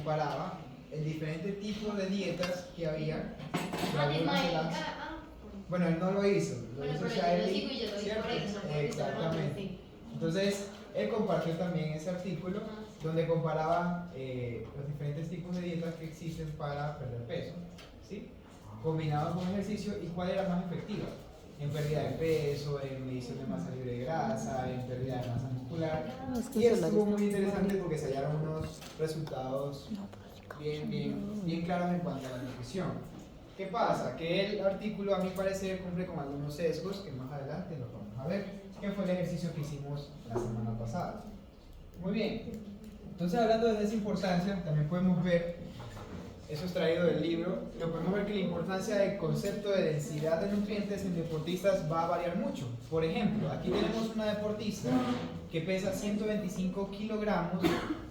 comparaba el diferente tipo de dietas que había. Bueno, él no lo hizo, lo hizo Shiley, ¿cierto? Exactamente. Entonces, él compartió también ese artículo donde comparaba los diferentes tipos de dietas que existen para perder peso, ¿sí? Combinados con ejercicio y cuál era más efectiva en pérdida de peso, en medición de masa libre de grasa, en pérdida de masa muscular. Y estuvo muy interesante porque se hallaron unos resultados bien claros en cuanto a la nutrición. ¿Qué pasa? Que el artículo, a mi parecer, cumple con algunos sesgos que más adelante los vamos a ver, que fue el ejercicio que hicimos la semana pasada. Muy bien. Entonces, hablando de esa importancia, también podemos ver, eso es traído del libro, pero podemos ver que la importancia del concepto de densidad de nutrientes en deportistas va a variar mucho. Por ejemplo, aquí tenemos una deportista que pesa 125 kilogramos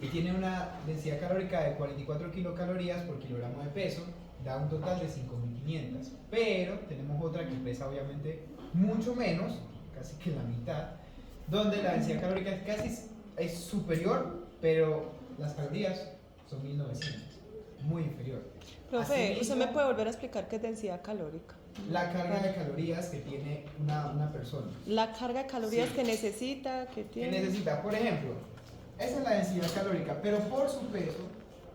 y tiene una densidad calórica de 44 kilocalorías por kilogramo de peso, da un total de 5.500. Pero tenemos otra que pesa obviamente mucho menos, casi que la mitad, donde la densidad calórica es superior, pero las calorías son 1.900. Muy inferior. Profe, Asimismo, ¿usted me puede volver a explicar qué es densidad calórica? La carga de calorías que tiene una persona. La carga de calorías Sí. que necesita, que Que tiene. necesita, por ejemplo, esa es la densidad calórica, pero por su peso,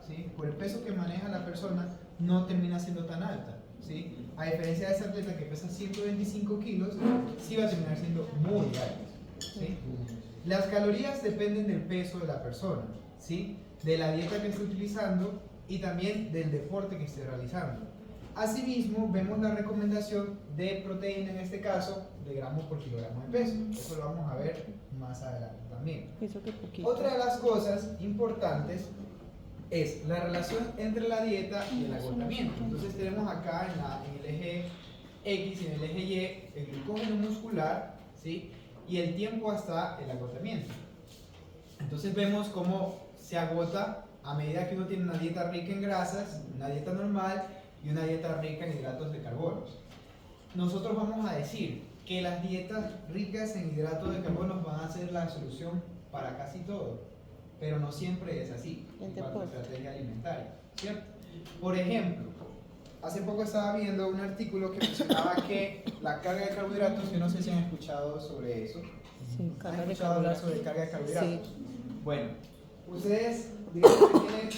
¿sí? Por el peso que maneja la persona, no termina siendo tan alta, ¿sí? A diferencia de ese atleta que pesa 125 kilos, sí va a terminar siendo muy alta, ¿sí? Las calorías dependen del peso de la persona, ¿sí? De la dieta que esté utilizando y también del deporte que esté realizando. Asimismo, vemos la recomendación de proteína, en este caso, de gramos por kilogramo de peso. Eso lo vamos a ver más adelante también. Pienso que poquito. Otra de las cosas importantes es la relación entre la dieta y el agotamiento. Entonces tenemos acá en el eje X y en el eje Y el glucógeno muscular, ¿sí? Y el tiempo hasta el agotamiento. Entonces vemos cómo se agota a medida que uno tiene una dieta rica en grasas, una dieta normal y una dieta rica en hidratos de carbonos. Nosotros vamos a decir que las dietas ricas en hidratos de carbonos van a ser la solución para casi todo, pero no siempre es así en cuanto a estrategia alimentaria, ¿cierto? Por ejemplo, hace poco estaba viendo un artículo que mencionaba que la carga de carbohidratos, yo no sé si han escuchado sobre eso. Sí, ¿Han escuchado hablar sobre carga de carbohidratos? Sí. Bueno, ustedes digamos que tienen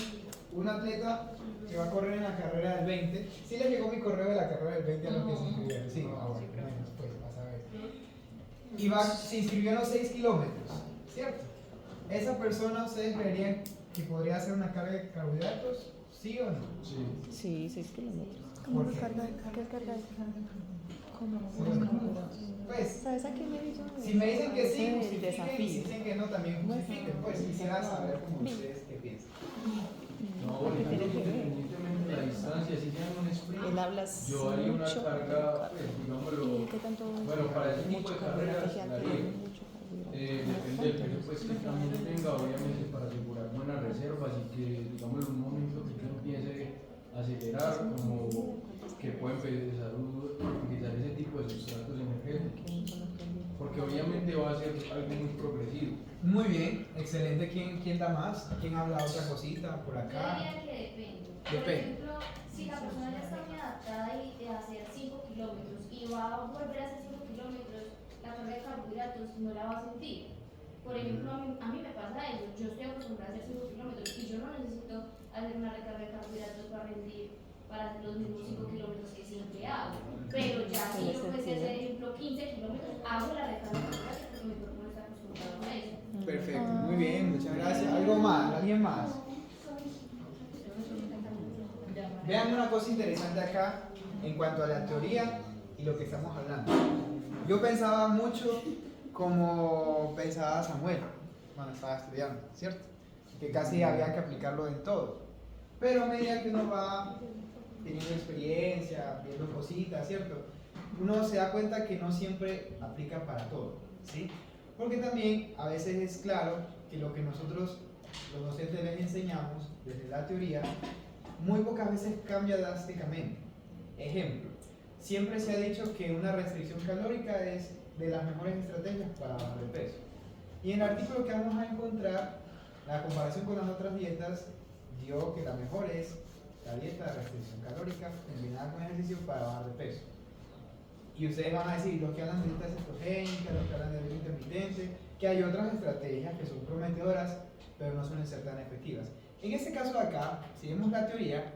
un atleta que va a correr en la carrera del 20. ¿Sí les llegó mi correo de la carrera del 20 a los que se inscribieron? Sí, bueno, pues vas a ver. Y se inscribió en los 6 kilómetros, ¿cierto? ¿Esa persona ustedes creerían que podría hacer una carga de carbohidratos? ¿Sí o no? Sí. Sí, 6 kilómetros. ¿Por qué? ¿Qué carga de ¿Cómo? Pues, ¿Sabes a qué me dijo? si me dicen que sí, El justifiquen, y si desafío. dicen que no, también justifiquen. Pues quisiera saber como ustedes qué piensan. No, independientemente de la distancia, si sean un sprint, Él habla yo haría una mucho. carga, pues, digámoslo, ¿Qué tanto? bueno, para ese tipo de carreras la haría. Mucho carbohidrato. Depende del peso pues, que también tenga, obviamente, para asegurar buenas reservas y que, digamos, en un momento que yo empiece a acelerar, como que pueda empezar a utilizar ese tipo de sustratos energéticos, porque obviamente va a ser algo muy progresivo. Muy bien, excelente. ¿Quién da más? ¿Quién habla otra cosita por acá? Yo diría que depende. Por Depende. ejemplo, si la persona ya está muy adaptada y de hacer 5 kilómetros y va a volver a hacer 5 kilómetros, la carga de carbohidratos no la va a sentir. Por ejemplo, a mí me pasa eso. Yo estoy acostumbrada a hacer 5 kilómetros y yo no necesito hacer una recarga de carbohidratos para rendir, para hacer los mismos 5 kilómetros que siempre hago. Pero ya si yo fuese a hacer, ejemplo, 15 kilómetros, hago la recarga de carbohidratos porque mi cuerpo no está acostumbrado a eso. Perfecto, muy bien, muchas gracias. ¿Algo más? ¿Alguien más? Vean una cosa interesante acá en cuanto a la teoría y lo que estamos hablando. Yo pensaba mucho como pensaba Samuel cuando estaba estudiando, ¿cierto? Que casi había que aplicarlo en todo. Pero a medida que uno va teniendo experiencia, viendo cositas, ¿cierto? Uno se da cuenta que no siempre aplica para todo, ¿sí? Porque también a veces es claro que lo que nosotros, los docentes, les enseñamos desde la teoría, muy pocas veces cambia drásticamente. Ejemplo, siempre se ha dicho que una restricción calórica es de las mejores estrategias para bajar de peso. Y en el artículo que vamos a encontrar, la comparación con las otras dietas dio que la mejor es la dieta de restricción calórica combinada con ejercicio para bajar de peso. Y ustedes van a decir, los que hablan de dieta cetogénica, los que hablan de dieta intermitente, que hay otras estrategias que son prometedoras, pero no suelen ser tan efectivas. En este caso de acá, si vemos la teoría,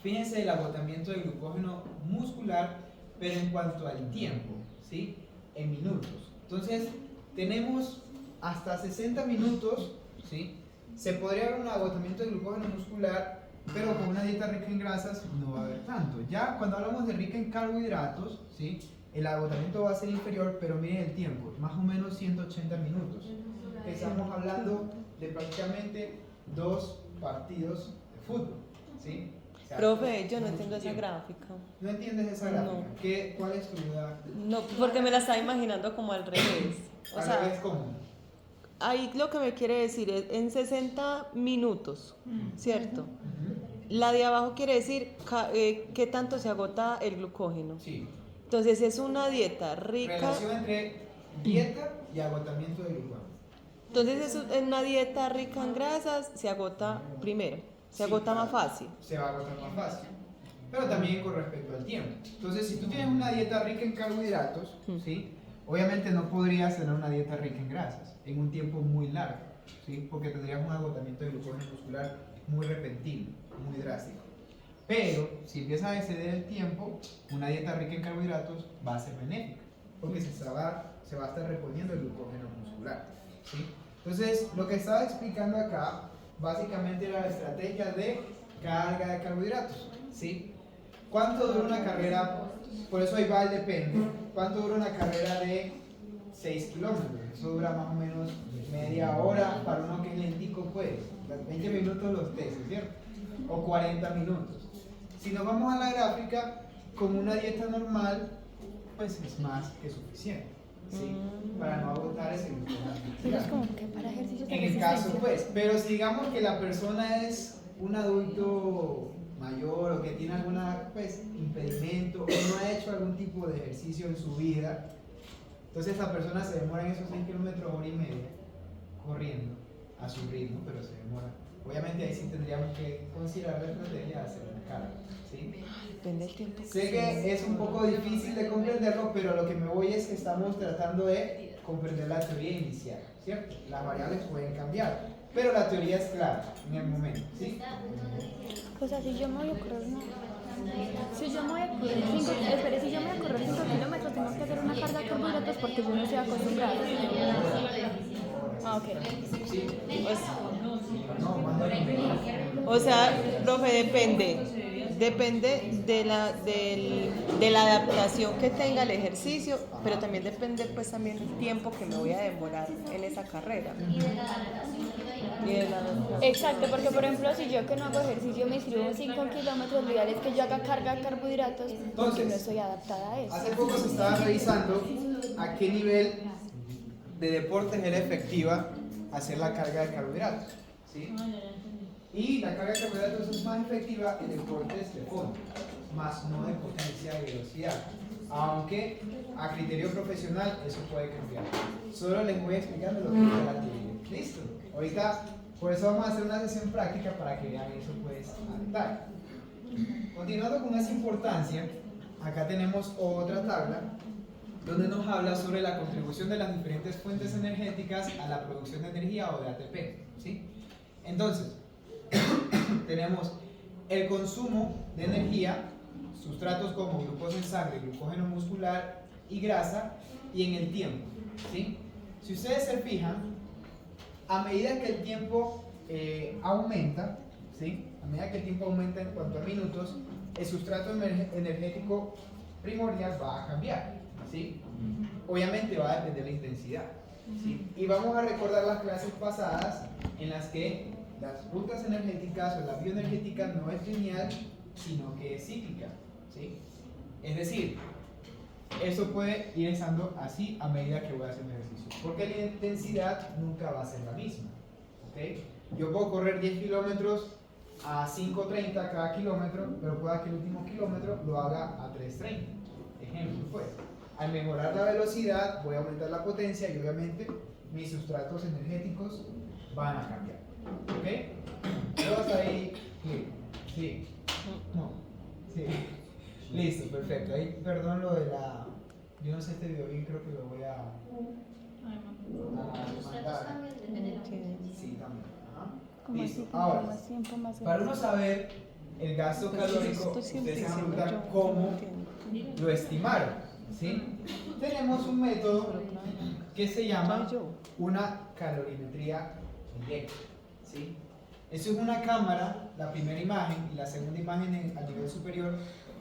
fíjense el agotamiento del glucógeno muscular, pero en cuanto al tiempo, ¿sí? En minutos. Entonces, tenemos hasta 60 minutos, ¿sí? Se podría haber un agotamiento del glucógeno muscular, pero con una dieta rica en grasas no va a haber tanto. Ya cuando hablamos de rica en carbohidratos, ¿sí? El agotamiento va a ser inferior, pero miren el tiempo, más o menos 180 minutos. Estamos hablando de prácticamente 2 partidos de fútbol, ¿sí? O sea, Profe, yo no entiendo esa gráfica. ¿No entiendes esa gráfica? No. ¿Cuál es tu duda? No, porque me la estaba imaginando como al revés. O Al sea, revés, ¿cómo? ahí lo que me quiere decir es en 60 minutos, ¿cierto? Ujú. La de abajo quiere decir qué tanto se agota el glucógeno. Sí. Entonces es una dieta rica. Relación entre dieta y agotamiento del glucógeno. Entonces es una dieta rica en grasas, se agota primero, se Sí, agota claro. más fácil. Se va a agotar más fácil. Pero también con respecto al tiempo. Entonces, si tú tienes una dieta rica en carbohidratos, ¿sí? Obviamente no podrías tener una dieta rica en grasas en un tiempo muy largo, ¿sí? Porque tendrías un agotamiento de glucógeno muscular muy repentino, muy drástico. Pero si empiezas a exceder el tiempo, una dieta rica en carbohidratos va a ser benéfica, porque se va a estar reponiendo el glucógeno muscular, ¿sí? Entonces, lo que estaba explicando acá, básicamente era la estrategia de carga de carbohidratos, ¿sí? ¿Cuánto dura una carrera? Por eso ahí va el depende. ¿Cuánto dura una carrera de 6 kilómetros? Eso dura más o menos media hora para uno que es lentico, pues. 20 minutos los test, ¿cierto? O 40 minutos. Si nos vamos a la gráfica, con una dieta normal, pues es más que suficiente, ¿sí? Para no agotar ese Pero es como que para ejercicios de en el caso, resistencia. pues, pero si digamos que la persona es un adulto mayor o que tiene algún pues, impedimento o no ha hecho algún tipo de ejercicio en su vida, entonces esa persona se demora en esos 6 kilómetros, hora y media, corriendo a su ritmo, pero se demora. Obviamente ahí sí tendríamos que considerar la estrategia de hacer una carga, ¿sí? Depende del tiempo. Sé que es un poco difícil de comprenderlo, pero lo que me voy es que estamos tratando de comprender la teoría inicial, ¿cierto? Las variables pueden cambiar, pero la teoría es clara en el momento, ¿sí? O sea, si yo me voy a correr si yo me voy a correr 5 kilómetros, tengo que hacer una carga de carbohidratos porque yo no estoy acostumbrada. Ah, ok. Sí. Pues, No, más o sea, profe, depende de la adaptación que tenga el ejercicio, pero también depende pues también del tiempo que me voy a demorar en esa carrera. Y de la adaptación. Exacto, porque por ejemplo, si yo que no hago ejercicio me inscribo en 5 kilómetros, lo ideal es que yo haga carga de carbohidratos porque Entonces, no estoy adaptada a eso. Hace poco se estaba revisando a qué nivel de deportes era efectiva hacer la carga de carbohidratos, ¿sí? Y la carga de carbohidratos es más efectiva en deportes de fondo, más no de potencia y velocidad. Aunque a criterio profesional eso puede cambiar. Solo les voy explicando lo que es la teoría. ¿Listo? Ahorita, por eso vamos a hacer una sesión práctica para que vean eso pues a detalle. Continuando con esa importancia, acá tenemos otra tabla donde nos habla sobre la contribución de las diferentes fuentes energéticas a la producción de energía o de ATP, ¿sí? Entonces, tenemos el consumo de energía, sustratos como glucosa en sangre, glucógeno muscular y grasa, y en el tiempo, ¿sí? Si ustedes se fijan, a medida que el tiempo aumenta, ¿sí? A medida que el tiempo aumenta en cuanto a minutos, el sustrato energético primordial va a cambiar, ¿sí? Obviamente va a depender de la intensidad, ¿sí? Y vamos a recordar las clases pasadas en las que las rutas energéticas o la bioenergética no es lineal, sino que es cíclica, ¿sí? Es decir, eso puede ir estando así a medida que voy haciendo ejercicio, porque la intensidad nunca va a ser la misma, ¿ok? Yo puedo correr 10 kilómetros a 5.30 cada kilómetro, pero pueda que el último kilómetro lo haga a 3.30, ejemplo pues. Al mejorar la velocidad voy a aumentar la potencia y obviamente mis sustratos energéticos van a cambiar. ¿Ok? Todos ahí, sí, no, sí. Listo, perfecto. Ahí, perdón lo de la... Yo no sé este video bien, creo que lo voy a Los tratos mandar. cambian, depende de la competencia. Sí, también. Ajá. Como así, Listo. que Ahora, más tiempo, más para uno saber el gasto Pues calórico, esto siempre ustedes se van a diciendo preguntar yo, cómo no entiendo. lo estimaron, ¿sí? Tenemos un método que se llama una calorimetría directa, ¿sí? Eso es una cámara, la primera imagen y la segunda imagen a nivel superior,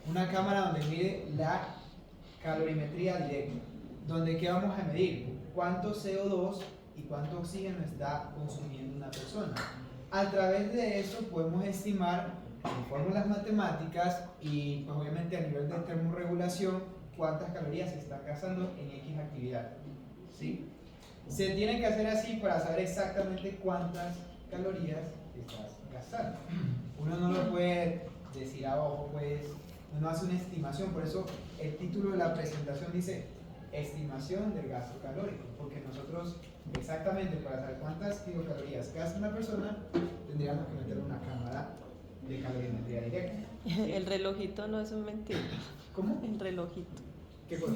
una cámara donde mide la calorimetría directa, donde ¿qué vamos a medir? Cuánto CO2 y cuánto oxígeno está consumiendo una persona. A través de eso podemos estimar con fórmulas matemáticas y pues obviamente a nivel de termorregulación cuántas calorías se están gastando en X actividad, ¿sí? Se tiene que hacer así para saber exactamente cuántas calorías estás gastando. Uno no lo puede decir abajo, pues uno hace una estimación, por eso el título de la presentación dice estimación del gasto calórico, porque nosotros exactamente para saber cuántas kilocalorías gasta una persona tendríamos que meter una cámara de calorimetría directa. El relojito no es un mentira. ¿Cómo? El relojito. ¿Qué cosa?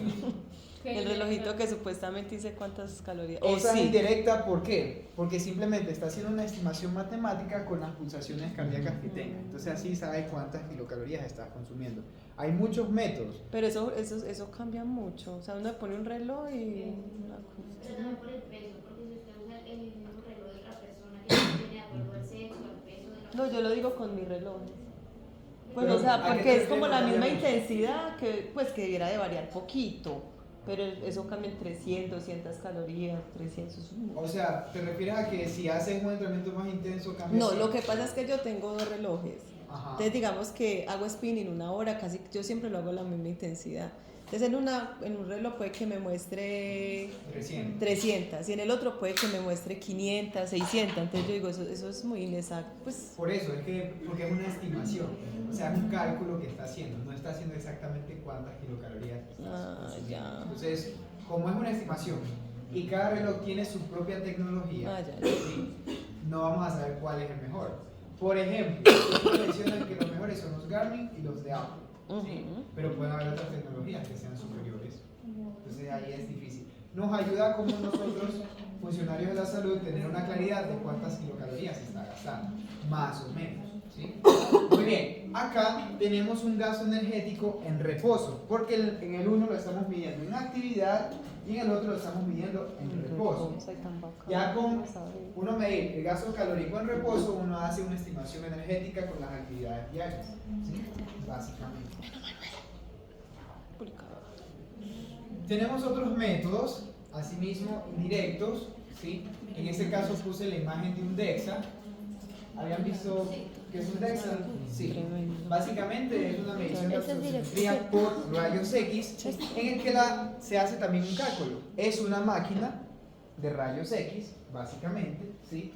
El relojito que supuestamente dice cuántas calorías. Esa sí. es indirecta, ¿por qué? Porque simplemente está haciendo una estimación matemática con las pulsaciones cardíacas que tenga. Entonces así sabe cuántas kilocalorías está consumiendo. Hay muchos métodos. Pero eso cambia mucho. O sea, uno le pone un reloj y una cosa. Pero también por el peso, porque si usted usa el mismo reloj de otra persona que no tiene de acuerdo al sexo, al peso de la No, yo lo digo con mi reloj. Pues, Pero, o sea, ¿a qué porque te es como refieres la con misma variar mucho? intensidad que, pues, que debiera de variar poquito. Pero eso cambia en 300, 200 calorías, 300. O sea, ¿te refieres a que si haces un entrenamiento más intenso cambia? No, así? lo que pasa es que yo tengo dos relojes. Ajá. Entonces, digamos que hago spinning 1 hora, casi yo siempre lo hago a la misma intensidad. Entonces, en un reloj puede que me muestre 300 y en el otro puede que me muestre 500, 600. Entonces, yo digo, eso es muy inexacto. Pues, Por eso, porque es una estimación, o sea, es un cálculo que está haciendo, no está haciendo exactamente cuántas kilocalorías estás consumiendo. ya. Entonces, como es una estimación y cada reloj tiene su propia tecnología, Ya. ¿sí? No vamos a saber cuál es el mejor. Por ejemplo, ellos mencionan que los mejores son los Garmin y los de Apple, ¿sí? Pero pueden haber otras tecnologías que sean superiores. Entonces ahí es difícil. Nos ayuda como nosotros, funcionarios de la salud, tener una claridad de cuántas kilocalorías se está gastando, más o menos, ¿sí? Muy bien, acá tenemos un gasto energético en reposo, porque en el uno lo estamos midiendo en actividad y en el otro lo estamos midiendo en reposo. Ya con uno medir el gasto calórico en reposo, uno hace una estimación energética con las actividades diarias, ¿sí? Básicamente. Tenemos otros métodos, asimismo indirectos, ¿sí? En este caso puse la imagen de un DEXA. ¿Habían visto qué es un DEXA? Sí. Básicamente es una medición de absorción por rayos X en el que se hace también un cálculo. Es una máquina de rayos X, básicamente, ¿sí?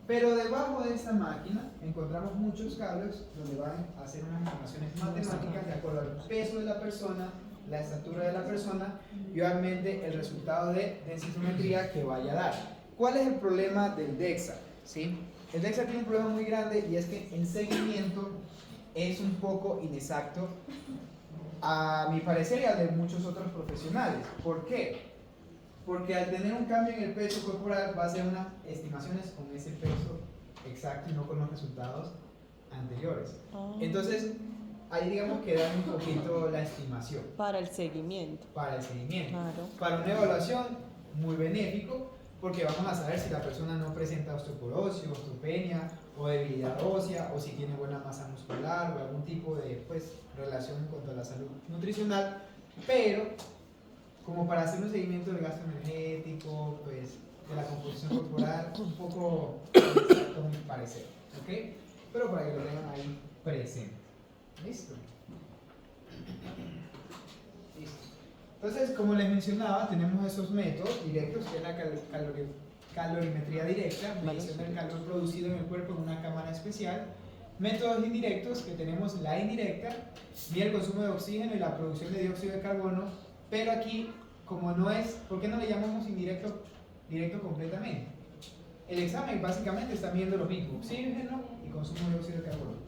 Pero debajo de esta máquina encontramos muchos cables donde van a hacer unas estimaciones matemáticas de acuerdo al peso de la persona, la estatura de la persona y obviamente el resultado de densitometría que vaya a dar. ¿Cuál es el problema del DEXA? ¿Sí? El DEXA tiene un problema muy grande y es que en seguimiento es un poco inexacto a mi parecer y al de muchos otros profesionales. ¿Por qué? Porque al tener un cambio en el peso corporal va a hacer unas estimaciones con ese peso exacto y no con los resultados anteriores. Entonces, ahí digamos que dan un poquito la estimación. Para el seguimiento. Para el seguimiento. Claro. Para una evaluación, muy benéfico, porque vamos a saber si la persona no presenta osteoporosis, osteopenia o debilidad ósea, o si tiene buena masa muscular o algún tipo de relación en cuanto a la salud nutricional, pero como para hacer un seguimiento del gasto energético, de la composición corporal, un poco exacto a mi parecer, ¿ok? Pero para que lo tengan ahí presente. ¿Listo? Listo. Entonces, como les mencionaba, tenemos esos métodos directos, que es la calorimetría directa, medición del calor producido en el cuerpo en una cámara especial. Métodos indirectos, que tenemos la indirecta, mide el consumo de oxígeno y la producción de dióxido de carbono, pero aquí, como no es, ¿por qué no le llamamos indirecto directo completamente? el examen básicamente está midiendo lo mismo, oxígeno y consumo de dióxido de carbono.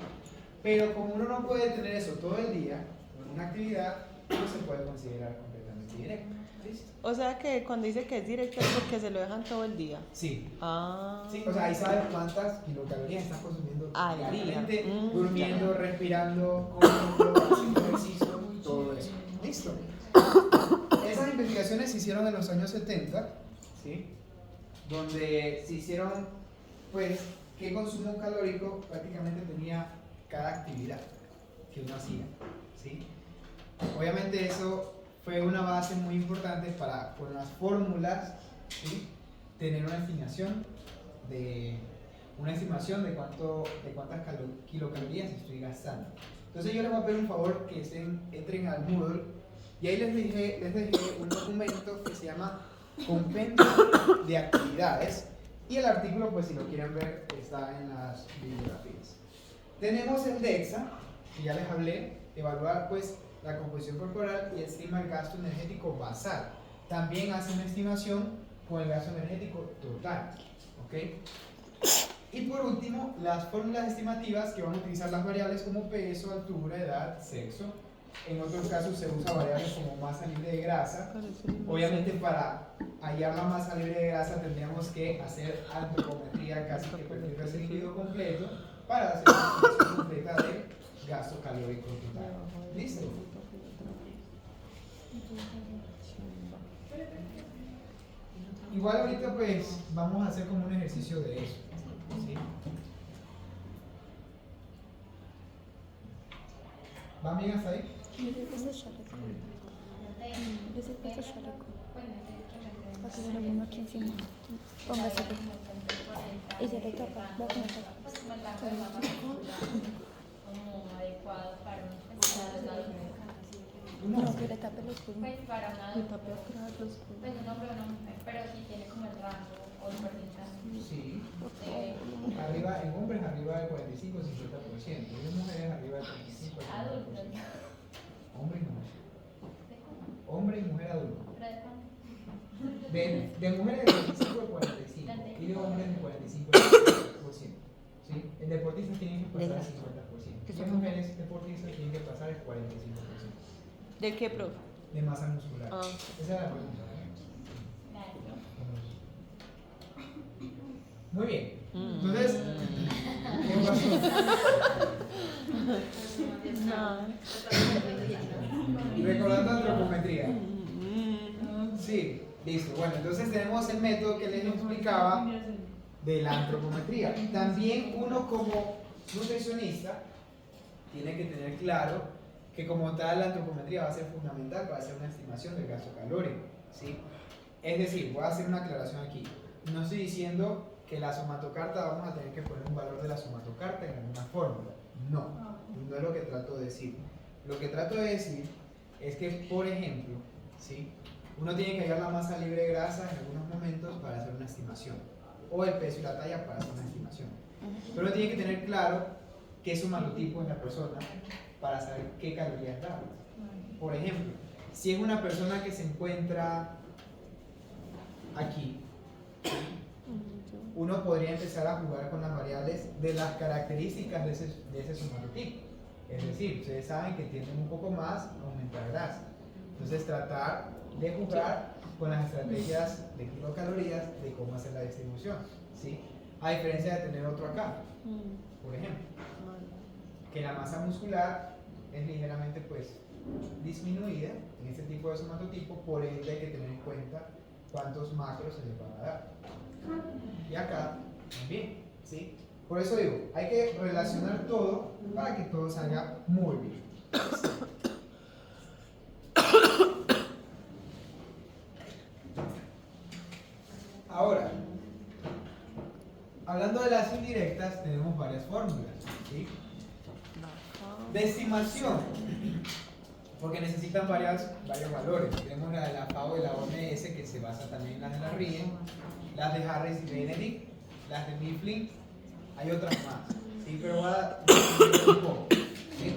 Pero como uno no puede tener eso todo el día, en una actividad, no se puede considerar completamente directo. ¿Listo? O sea que cuando dice que es directo es porque se lo dejan todo el día. Sí. Ah. Sí, o sea, ahí sabes cuántas kilocalorías estás consumiendo Al día. diariamente, durmiendo, respirando, comiendo, haciendo ejercicio, todo eso. Listo. Esas investigaciones se hicieron en los años 70, ¿sí? Donde se hicieron, pues, qué consumo calórico prácticamente tenía cada actividad que uno hacía, ¿sí? Obviamente eso fue una base muy importante para, con las fórmulas, ¿sí? Tener una estimación de cuántas kilocalorías estoy gastando. Entonces yo les voy a pedir un favor que entren al Moodle y ahí les dejé un documento que se llama Compendio de Actividades y el artículo, pues si lo quieren ver, está en las bibliografías. Tenemos el DEXA, que ya les hablé, evaluar pues la composición corporal y estima el gasto energético basal. También hace una estimación con el gasto energético total, ¿ok? Y por último, las fórmulas estimativas que van a utilizar las variables como peso, altura, edad, sexo. En otros casos se usa variables como masa libre de grasa. Obviamente para hallar la masa libre de grasa tendríamos que hacer antropometría, casi que perfil restringido completo, para hacer una estimación completa del gasto calórico total. ¿Listo? Igual ahorita pues vamos a hacer como un ejercicio de eso, ¿sí? ¿Van bien hasta ahí? Ese chaleco. Ese chaleco. Para que yo lo ponga aquí encima. Póngase. Y se le toca. Voy a comenzar. Como adecuado para un pescado. No, que le tape los pulmones. Pues para una Le tape atrás los pues pulmones. un hombre o una mujer, pero sí tiene como el rango o el porcentaje. Sí. De Arriba, en hombres arriba del 45-50%, y en mujeres arriba del 35%. adultos. Hombre y mujer. Hombre y mujer adulto. ¿Pero de cuánto? De mujeres de 25 al 45 y de hombres de 45 al 50%. ¿Sí? En deportistas tienen que pasar el 50%. Y en mujeres deportistas tienen que pasar el 45%. ¿De qué, profe? De masa muscular. Ah. Esa es la pregunta. Claro. Muy bien. Entonces, ¿qué pasó? Recordando antropometría. Sí, listo. Bueno, entonces tenemos el método que les explicaba de la antropometría. También uno como nutricionista tiene que tener claro que como tal la antropometría va a ser fundamental para hacer una estimación del gasto calórico, ¿sí? Es decir, voy a hacer una aclaración aquí. No estoy diciendo que la somatocarta vamos a tener que poner un valor de la somatocarta en alguna fórmula. No, no es lo que trato de decir. Lo que trato de decir es que, por ejemplo, ¿sí? Uno tiene que hallar la masa libre de grasa en algunos momentos para hacer una estimación, o el peso y la talla para hacer una estimación. Pero uno tiene que tener claro qué somatotipo es la persona para saber qué calorías da. Por ejemplo, si es una persona que se encuentra aquí, uno podría empezar a jugar con las variables de las características de ese somatotipo. Es decir, ustedes saben que tienden un poco más a aumentar grasa. Entonces tratar de jugar con las estrategias de kilocalorías de cómo hacer la distribución, ¿sí? A diferencia de tener otro acá, por ejemplo, que la masa muscular es ligeramente pues disminuida en este tipo de somatotipo, por ende hay que tener en cuenta cuántos macros se les van a dar. Y acá también, ¿sí? Por eso digo, hay que relacionar todo para que todo salga muy bien. Ahora, hablando de las indirectas, tenemos varias fórmulas, ¿sí? De estimación, porque necesitan varios valores. Tenemos la de la FAO y la OMS, que se basa también en las de la RIE, las de Harris y Benedict, las de Mifflin, hay otras más, ¿sí? Pero voy a decir un poco, ¿sí?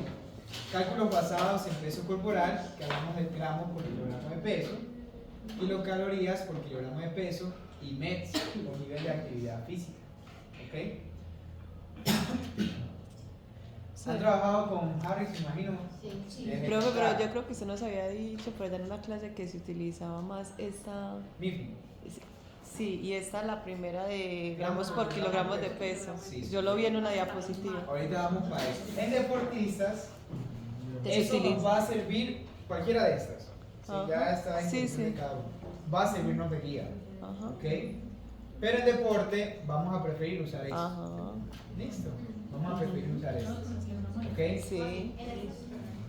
Cálculos basados en peso corporal, que hablamos del gramo por kilogramo de peso, kilocalorías por kilogramo de peso y METs, o nivel de actividad física. ¿Ok? ¿Han trabajado con Harris, me imagino? Sí. Profe, pero yo creo que usted nos había dicho por allá en una clase que se utilizaba más esta. MIFI. Sí, y esta es la primera de gramos por kilogramos de peso. Sí. Yo lo vi en una diapositiva. Ahorita vamos para eso. En deportistas, Se eso utiliza. nos va a servir cualquiera de estas. ¿Sí? Ajá. Ya está en Sí, función de sí. cada uno. Va a servirnos de guía. Ajá. ¿Ok? Pero en deporte vamos a preferir usar esto. Ajá. ¿Listo? Vamos a preferir usar esto. ¿Ok? Sí,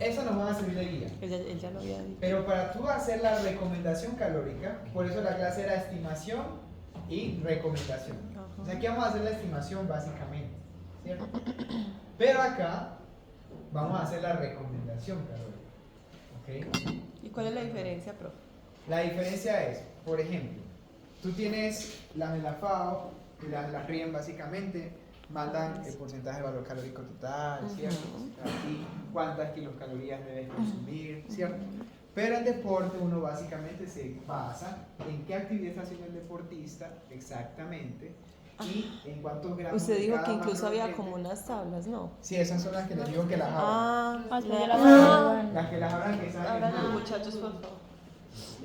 Eso nos va a servir de guía. él ya lo había dicho. Pero para tú hacer la recomendación calórica, por eso la clase era estimación y recomendación. Ajá. O sea, aquí vamos a hacer la estimación básicamente, ¿cierto? Pero acá vamos a hacer la recomendación calórica. ¿Ok? ¿Y cuál es la diferencia, profe? La diferencia es, por ejemplo, tú tienes las de la FAO y las de la RIEM básicamente, mandan el porcentaje de valor calórico total, ¿cierto? Aquí, cuántas kilocalorías debes consumir, ¿cierto? Pero en deporte uno básicamente se basa en qué actividad está haciendo el deportista exactamente y en cuántos gramos. Usted de dijo cada que incluso había macronutriente. como unas tablas, ¿no? Sí, esas son las que les digo que las abran. Ah, Hasta la- ya las ah, abran. Las que las abran que saben. Abran los muchachos, por favor.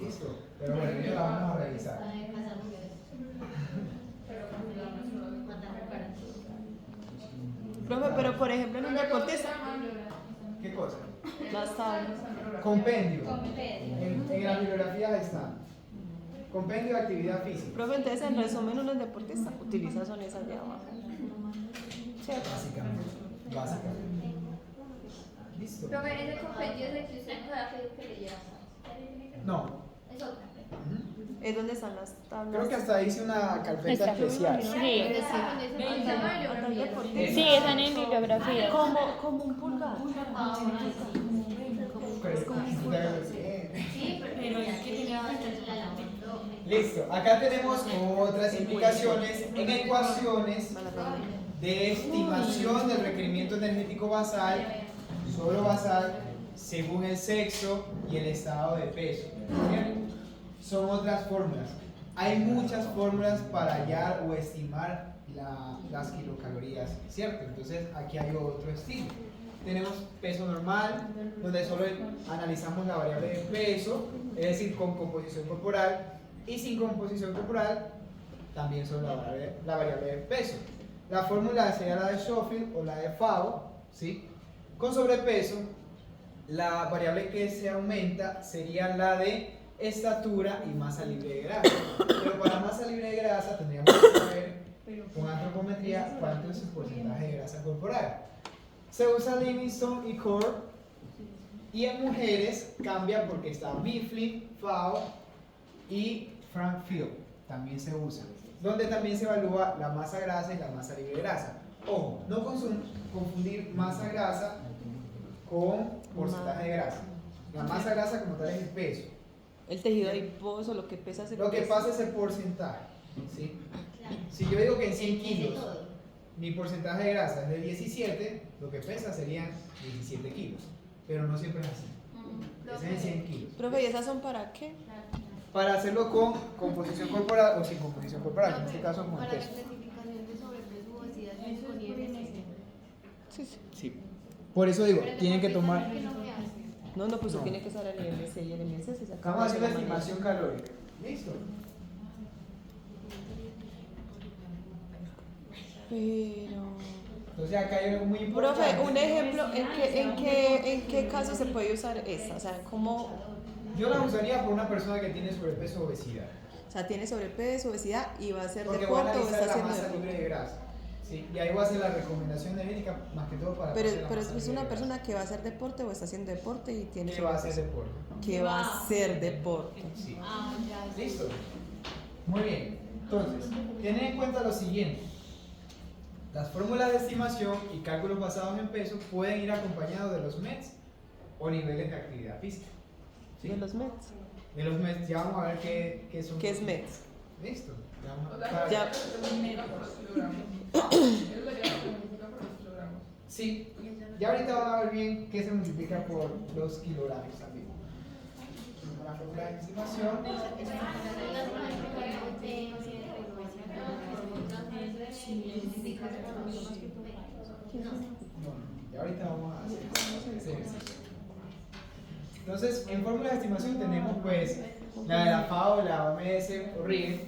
Listo. Pero bueno, yo las vamos a revisar. Profe, pero por ejemplo en un deportista, ¿Qué cosa? las tablas. Compendio. En la bibliografía está. Compendio de actividad física. Profe, entonces en resumen uno es deportista, utiliza son esas de abajo. ¿Cierto? Básicamente. Listo. Profe, ese compendio es el que usted nos da que le lleva. No. Es otra. Ujú. Es donde están las tablas. Creo que hasta hice una carpeta Está. especial. Sí. Sí, están en bibliografía. Como un pulgar. Pero es como Sí, pero ya que tenía la lamentó. Listo. Acá tenemos otras implicaciones en ecuaciones de estimación del requerimiento energético basal, solo basal, según el sexo y el estado de peso. ¿Bien? Son otras fórmulas. Hay muchas fórmulas para hallar o estimar las kilocalorías, ¿cierto? Entonces aquí hay otro estilo. Tenemos peso normal, donde solo analizamos la variable de peso, es decir, con composición corporal, y sin composición corporal, también solo la variable de peso. La fórmula sería la de Schofield o la de FAO, ¿sí? Con sobrepeso, la variable que se aumenta sería la de estatura y masa libre de grasa. Pero para masa libre de grasa tendríamos que saber con antropometría cuánto es el porcentaje de grasa corporal. Se usa Livingston y Core, y en mujeres cambia porque está Mifflin, FAO y Frank Field, también se usa, donde también se evalúa la masa grasa y la masa libre de grasa. Ojo, no confundir masa grasa con porcentaje de grasa. La masa grasa como tal es el peso. El tejido adiposo, lo que pesa ese Lo que peso. pasa es el porcentaje, ¿sí? Si yo digo que en 100 kilos mi porcentaje de grasa es de 17, lo que pesa serían 17 kilos. Pero no siempre es así. Es en 100 kilos. Profe, ¿y esas son para qué? Para hacerlo con composición corporal o sin composición corporal, en este caso con el Para la peso. clasificación de sobrepeso, obesidad, viene con IMC. Sí, sí. Sí. Por eso digo, tienen que tomar. ¿Qué no me hace? No, pues No. tiene que estar el IMC y el IMC se saca. Estamos haciendo estimación calórica. ¿Listo? Pero... Entonces acá hay algo muy importante. Profe, un ejemplo, ¿en qué caso se puede usar esta? O sea, ¿cómo...? Yo la usaría por una persona que tiene sobrepeso o obesidad. O sea, tiene sobrepeso, obesidad y va a hacer Porque voy a deporte o está analizar la haciendo masa deporte. libre de grasa. ¿Sí? Y ahí voy a hacer la recomendación energética más que todo para. Pero hacer la masa es libre una de grasa. persona que va a hacer deporte o está haciendo deporte y tiene Que va a hacer sobrepeso. deporte. Que va a hacer deporte. Sí. Ah, ya. ¿Listo? Muy bien. Entonces, tened en cuenta lo siguiente. Las fórmulas de estimación y cálculos basados en peso pueden ir acompañados de los METs o niveles de actividad física. ¿Sí? De los METs. De los METs, ya vamos a ver qué son. ¿Qué es METs? Listo. Ya vamos a- Ya. Sí, ya ahorita van a ver bien qué se multiplica por los kilogramos también. La fórmula de estimación. Y ahorita vamos a hacer ese ejercicio. Entonces, en fórmulas de estimación tenemos pues la de la FAO, la OMS o RIE,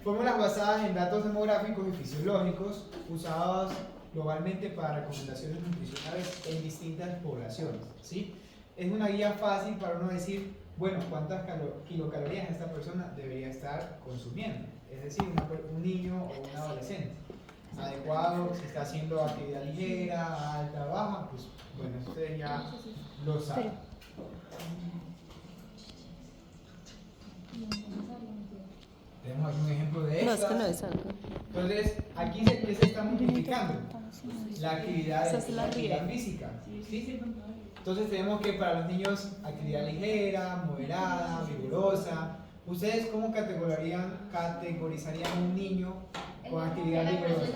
fórmulas basadas en datos demográficos y fisiológicos usados globalmente para recomendaciones nutricionales en distintas poblaciones, ¿sí? Es una guía fácil para uno decir, bueno, cuántas kilocalorías esta persona debería estar consumiendo, es decir, un niño o un adolescente. Adecuado, si está haciendo actividad ligera, alta, baja, pues bueno, ustedes ya lo saben. Tenemos aquí un ejemplo de No, estas. es que no es algo. Entonces, aquí ¿qué se está multiplicando? La actividad, Esa es la actividad RIE. física. ¿Sí? Entonces tenemos que para los niños actividad ligera, moderada, vigorosa. ¿Ustedes cómo categorizarían un niño con actividad vigorosa?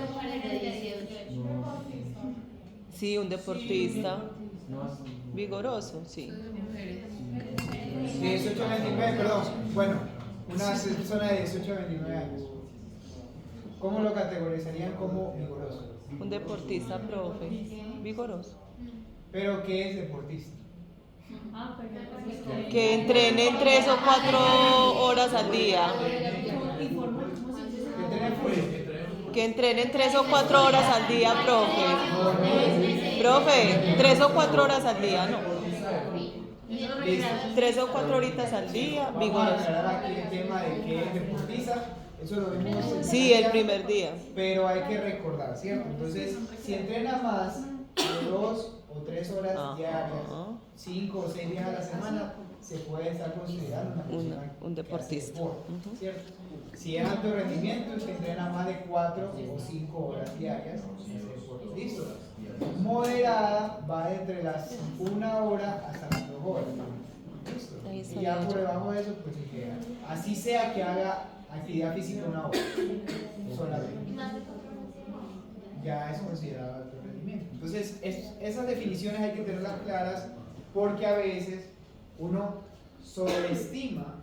Sí, un deportista vigoroso, sí. 18 a 29, perdón. Bueno, una persona de 18 a 29 años. ¿Cómo lo categorizarían como vigoroso? Un deportista, profe, vigoroso. ¿Pero qué es deportista? Que entrenen 3 o 4 horas al día. Que entrenen 3 o 4 horas al día, profe. Profe, 3 o 4 horas al día, no. 3 o 4 horitas al día, Vamos a vigoroso. aclarar aquí el tema de qué es deportista. Eso lo vimos el Sí, el primer día. Pero hay que recordar, ¿cierto? Entonces, si entrena más de 2 o 3 horas diarias, 5 o 6 días a la semana, se puede estar considerando una persona un deportista. que hace deporte, ¿cierto? Si es alto rendimiento, se entrena más de 4 o 5 horas diarias, es deporte. Listo. Moderada va entre las 1 hora hasta las 2 horas. Listo. Y ya por debajo de eso, pues se queda. Así sea que haga actividad física 1 hora solamente, ya es considerado alto rendimiento. Entonces, esas definiciones hay que tenerlas claras porque a veces uno sobreestima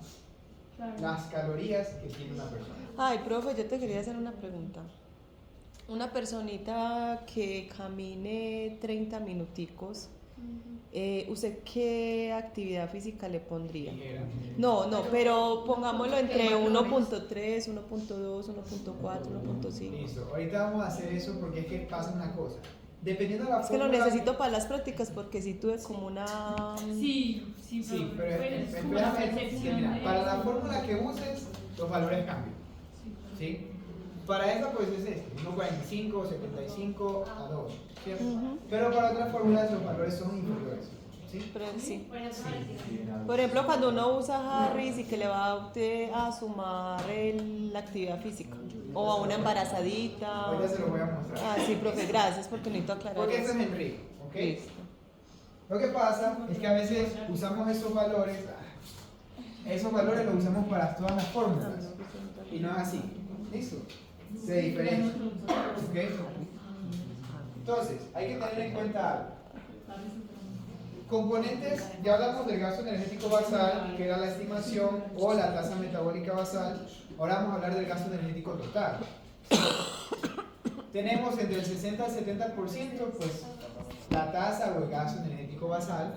las calorías que tiene una persona. Ay, profe, yo te quería hacer una pregunta. Una personita que camine 30 minuticos, ¿usted qué actividad física le pondría? No, pero pongámoslo entre 1.3, 1.2, 1.4, 1.5. Listo, ahorita vamos a hacer eso porque es que pasa una cosa. Dependiendo de la Es que lo fórmula, necesito para las prácticas porque si tuve como una... Sí, pero mira, para la fórmula que uses, los valores cambian. ¿Sí? Para esta pues es 1.45, 75 a 2, ¿cierto? Pero para otras fórmulas los valores son inferiores. ¿Sí? Pero sí. Por ejemplo, cuando uno usa Harris y que le va a usted a sumar la actividad física o a una embarazadita. Ahorita se lo voy a mostrar. Ah, sí, profe, gracias porque necesito aclarar Porque eso. este es Enrique, ¿ok? Listo. Lo que pasa es que a veces usamos esos valores los usamos para todas las fórmulas y no es así. ¿Listo? Se diferencia. ¿Ok? Entonces, hay que tener en cuenta algo. Componentes, ya hablamos del gasto energético basal, que era la estimación, o la tasa metabólica basal. Ahora vamos a hablar del gasto energético total. Tenemos entre el 60 al 70%, pues la tasa o el gasto energético basal,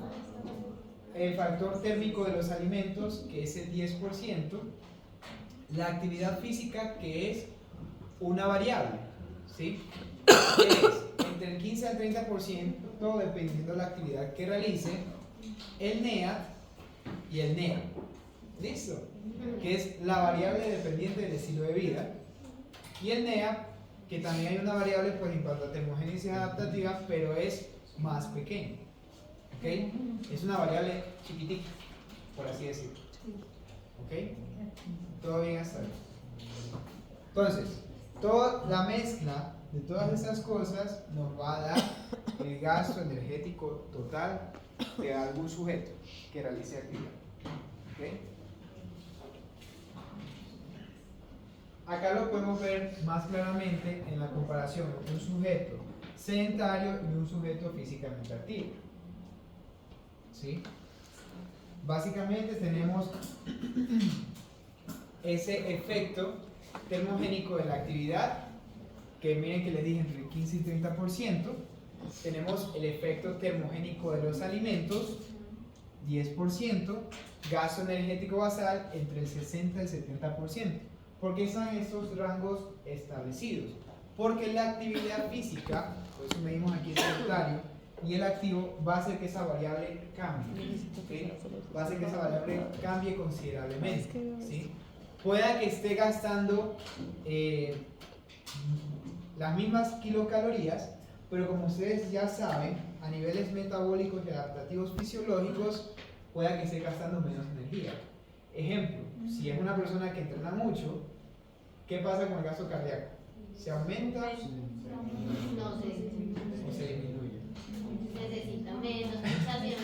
el factor térmico de los alimentos, que es el 10%, la actividad física, que es una variable, ¿sí? Que es entre el 15 al 30%, dependiendo de la actividad que realice, el NEAT y el NEA. ¿Listo? Que es la variable dependiente del estilo de vida. Y el NEA, que también hay una variable pues, en cuanto a termogénesis adaptativa, pero es más pequeña. ¿Ok? Es una variable chiquitita, por así decirlo. ¿Ok? Todo bien hasta ahí. Entonces, toda la mezcla de todas esas cosas nos va a dar el gasto energético total de algún sujeto que realice actividad. ¿Okay? Acá lo podemos ver más claramente en la comparación entre un sujeto sedentario y un sujeto físicamente activo. ¿Sí? Básicamente tenemos ese efecto termogénico de la actividad, que miren que les dije entre el 15 y 30%. Tenemos el efecto termogénico de los alimentos, 10%, gasto energético basal entre el 60 y el 70%. ¿Por qué están estos rangos establecidos? Porque la actividad física, por eso medimos aquí el sedentario, y el activo va a hacer que esa variable cambie, ¿sí? Va a hacer que esa variable cambie considerablemente, ¿sí? Pueda que esté gastando las mismas kilocalorías, pero como ustedes ya saben, a niveles metabólicos y adaptativos fisiológicos, pueda que esté gastando menos energía. Ejemplo, si es una persona que entrena mucho, ¿qué pasa con el gasto cardíaco? ¿Se aumenta No sé. o se disminuye? Necesita menos pulsaciones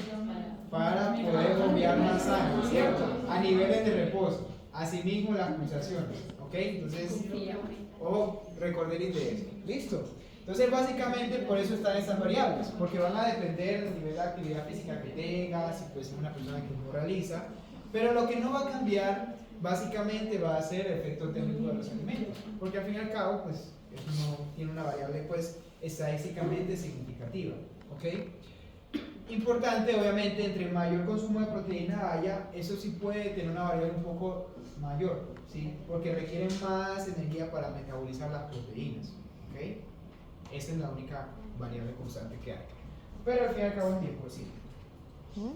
Para poder bombear más sangre, ¿cierto? A niveles de reposo. Asimismo las pulsaciones, ¿ok? Entonces, ojo, recorderis de eso. ¿Listo? Entonces, básicamente, por eso están estas variables, porque van a depender del nivel de actividad física que tengas, si pues es una persona que no realiza, pero lo que no va a cambiar, básicamente, va a ser el efecto térmico de los alimentos, porque al fin y al cabo, pues, eso no tiene una variable, pues, estadísticamente significativa, ¿ok? Importante, obviamente, entre mayor consumo de proteína haya, eso sí puede tener una variable un poco mayor, ¿sí? Porque requieren más energía para metabolizar las proteínas, ¿ok? Esa es la única variable constante que hay. Pero al fin y al cabo es 10%.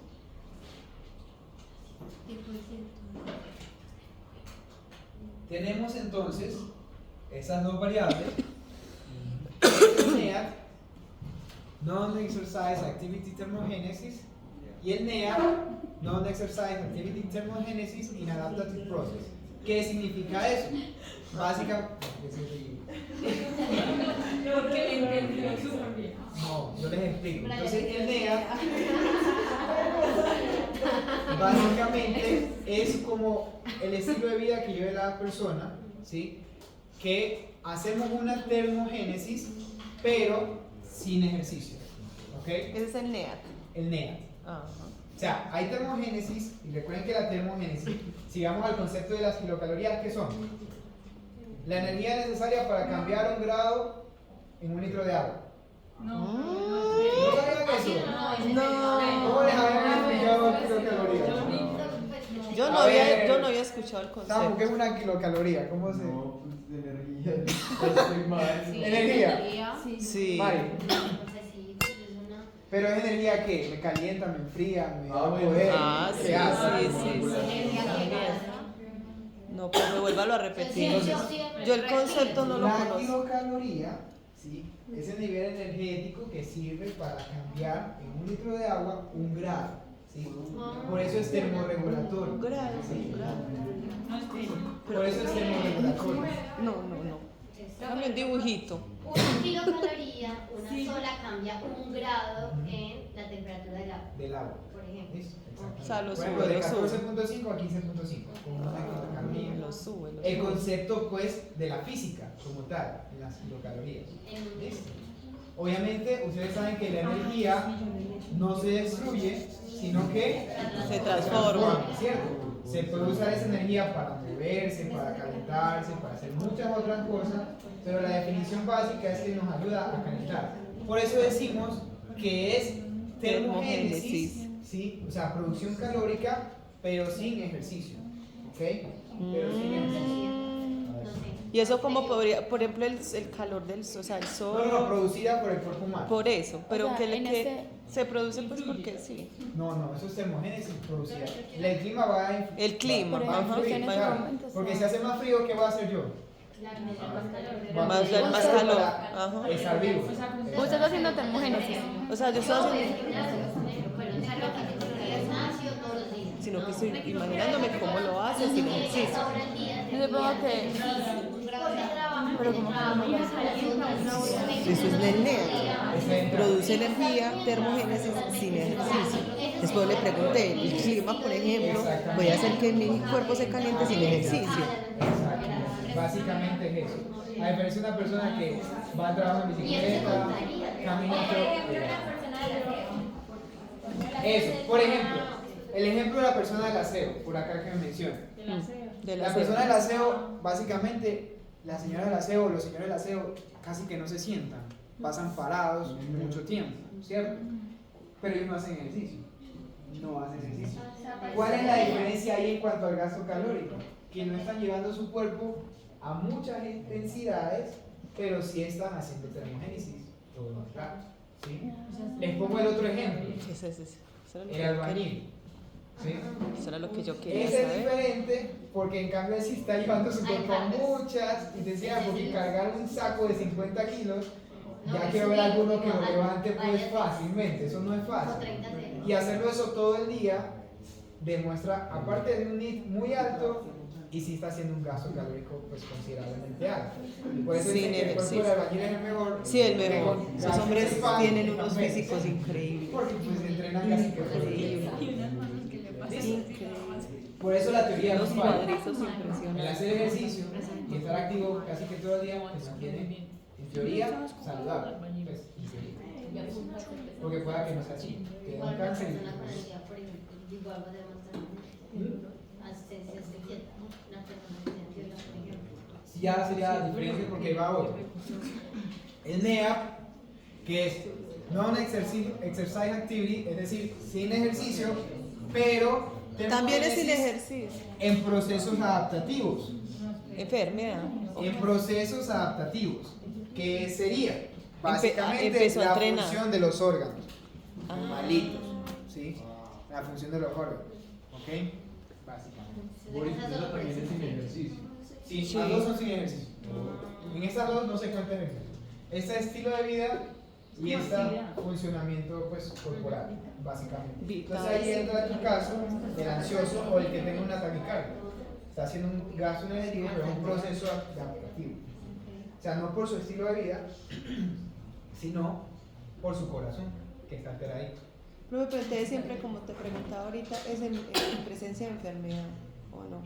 Tenemos entonces esas dos variables. El NEAT, Non-Exercise Activity Thermogenesis, y el NEAT, Non-Exercise Activity Thermogenesis in Adaptative Process. ¿Qué significa eso? Básicamente, Porque le entendió súper bien. no, yo les explico. Entonces, el NEAT básicamente es como el estilo de vida que lleva la persona, ¿sí? Que hacemos una termogénesis, pero sin ejercicio, ¿ok? Ese es el NEAT. El NEAT. Ajá. O sea, hay termogénesis, y recuerden que la termogénesis, si vamos al concepto de las kilocalorías, ¿qué son? La energía necesaria para cambiar 1 grado en 1 litro de agua. No, ¿No sabían eso? No. ¿Cómo les habían explicado kilocalorías? Yo no A ver. había escuchado el Samu, ¿qué es concepto. una kilocaloría? ¿Cómo se...? No, pues energía. Estoy mal. Energía. Sí. Mari. Sí, Pero es energía que me calienta, me enfría, me da bueno. poder. Sí, ¿qué hace? sí. No, pues vuélvalo a repetir. Yo el concepto no lo La conozco. kilocaloría, ¿sí? Es el nivel energético que sirve para cambiar en 1 litro de agua 1 grado, ¿sí? Por eso es termorregulatorio. Un grado, ¿sí? un grado. Por eso es termorregulatorio. No. Dame un dibujito. Una kilocaloría, una sola cambia 1 grado en la temperatura del agua, Del agua. por ejemplo. ¿Listo? O sea, lo Por ejemplo, de sube. 14.5 a 15.5. Con una kilocaloría. Lo sube. El concepto, pues, de la física como tal, en las kilocalorías. ¿Listo? Obviamente, ustedes saben que la energía no se destruye, sino que Se transforma. ¿cierto? Se puede usar esa energía para moverse, para calentarse, para hacer muchas otras cosas, pero la definición básica es que nos ayuda a calentar. Por eso decimos que es termogénesis, ¿sí? O sea, producción calórica, pero sin ejercicio, ¿ok? Pero sin ejercicio. Y eso como podría, por ejemplo, el calor del sol, o sea, el sol. No, producida por el cuerpo humano. Por eso, pero sea, que, en que este- se produce pues porque sí. No, eso es termogénesis producida. El clima va a El clima, va a ajá. influir, En ese claro. momento, Porque sí. si hace más frío, ¿qué va a hacer yo? Más calor. Ajá. Estar vivo. Usted está haciendo termogénesis. O sea, yo estoy haciendo, todos los días. sino que estoy imaginándome cómo lo hace sin ejercicio. Yo supongo que. Pero como que no lo hace. Eso es el NEAT. Produce energía, termogénesis sin ejercicio. Después le pregunté, el clima, por ejemplo, voy a hacer que mi cuerpo se caliente sin ejercicio. Exacto. Básicamente es eso. A diferencia de una persona que va al trabajo en bicicleta, camina. Eso, por ejemplo, el ejemplo de la persona del aseo, por acá que me menciona. Del La aseo. persona del aseo, básicamente, la señora del aseo o los señores del aseo casi que no se sientan, pasan parados mucho tiempo, ¿cierto? Pero ellos no hacen ejercicio, no hacen ejercicio. ¿Cuál es la diferencia ahí en cuanto al gasto calórico? Que no están llevando su cuerpo a muchas intensidades, pero sí están haciendo termogénesis todo el rato, ¿sí? Les pongo el otro ejemplo, Ese era lo que el yo albañil, ¿sí? quería- eso era lo que yo quería Ese es saber. diferente porque en cambio él sí está llevando su cuerpo a muchas intensidades, porque cargar un saco de 50 kilos, ya quiero ver alguno que lo levante pues fácilmente, eso no es fácil. Y hacerlo eso todo el día demuestra, aparte de un NEAT muy alto, y sí está haciendo un gasto calórico pues considerablemente alto. Por eso Sin dicen que el cuerpo ejercicio. del albañil es el mejor. Sí, el mejor. porque Esos gasta hombres espacio tienen unos también, físicos ¿sí? increíbles. Porque pues entrenan casi que todo el día. Increíble. Y unas manos que le pasan Increíble. Por eso la teoría Los no falla. cuadritos El impresionantes. hacer ejercicio y estar activo casi que todo el día te mantiene, en teoría, saludable. Pues, en teoría. Porque pueda que no sea así. Te da un Igual una cáncer. persona con ansiedad, por ejemplo, igual va a demostrar asistencia secreta, ¿no? Una persona que tiene ansiedad, por ejemplo. Sí, ya sería diferente porque va otro. El NEAP, que es Non-Exercise Activity, es decir, sin ejercicio, pero También es sin termogénesis ejercicio. en procesos adaptativos. Enfermedad. En procesos adaptativos, que sería básicamente empezó a la entrenar. función de los órganos, Ah. malitos, ¿sí? La función de los órganos, ¿ok? Básicamente. Boris, eso también es sin ejercicio. Sí, Sí. las dos son sin ejercicio. En estas dos no se cuenta ejercicio. Este estilo de vida y este funcionamiento pues corporal, básicamente. Entonces ahí entra tu caso del ansioso o el que tenga una taquicardia. Está haciendo un gasto energético, pero es un proceso adaptativo. O sea, no por su estilo de vida, sino por su corazón, que está alteradito. Profe, pero entonces siempre, como te preguntaba ahorita, es en presencia de enfermedad, ¿o no?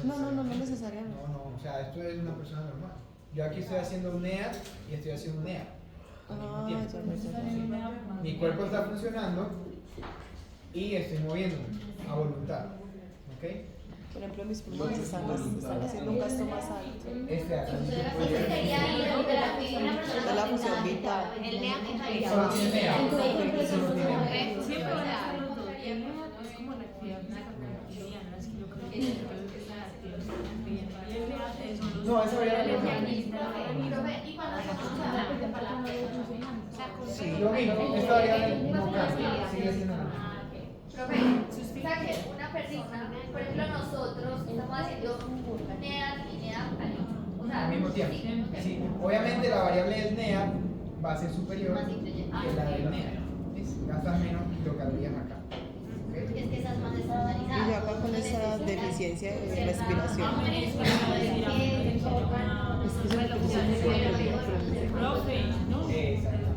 No necesariamente. No, o sea, esto es una persona normal. Yo aquí estoy haciendo un NEA y estoy haciendo un NEA. Al mismo Ah, tiempo. ya. Mi cuerpo está funcionando y estoy moviéndome a voluntad. ¿Ok? Por ejemplo, mis pulmones están haciendo un gasto más alto. Este acá. Ese sería ir a una persona Esta es la función vital. El NEA que Solo tiene NEA. Solo tiene NEA. Siempre van a hacerlo todo el día, ¿no? Es como la actividad física cotidiana, es que yo creo que es la actividad física. Y el NEA son los No, esa era la y cuando hacemos la palabra Sí. Lo mismo, esta variable no cambia, sigue siendo lo mismo. Profe, o sea que una persona, por ejemplo nosotros estamos haciendo NEA y NEA o sea, Al mismo tiempo. Sí, obviamente la variable del NEA va a ser superior Más inteligente. que la del NEA. Gastas menos kilocalorías acá. ¿Ok? es que esas más Y ya acá con esa deficiencia de respiración. profe, ¿no? Exacto.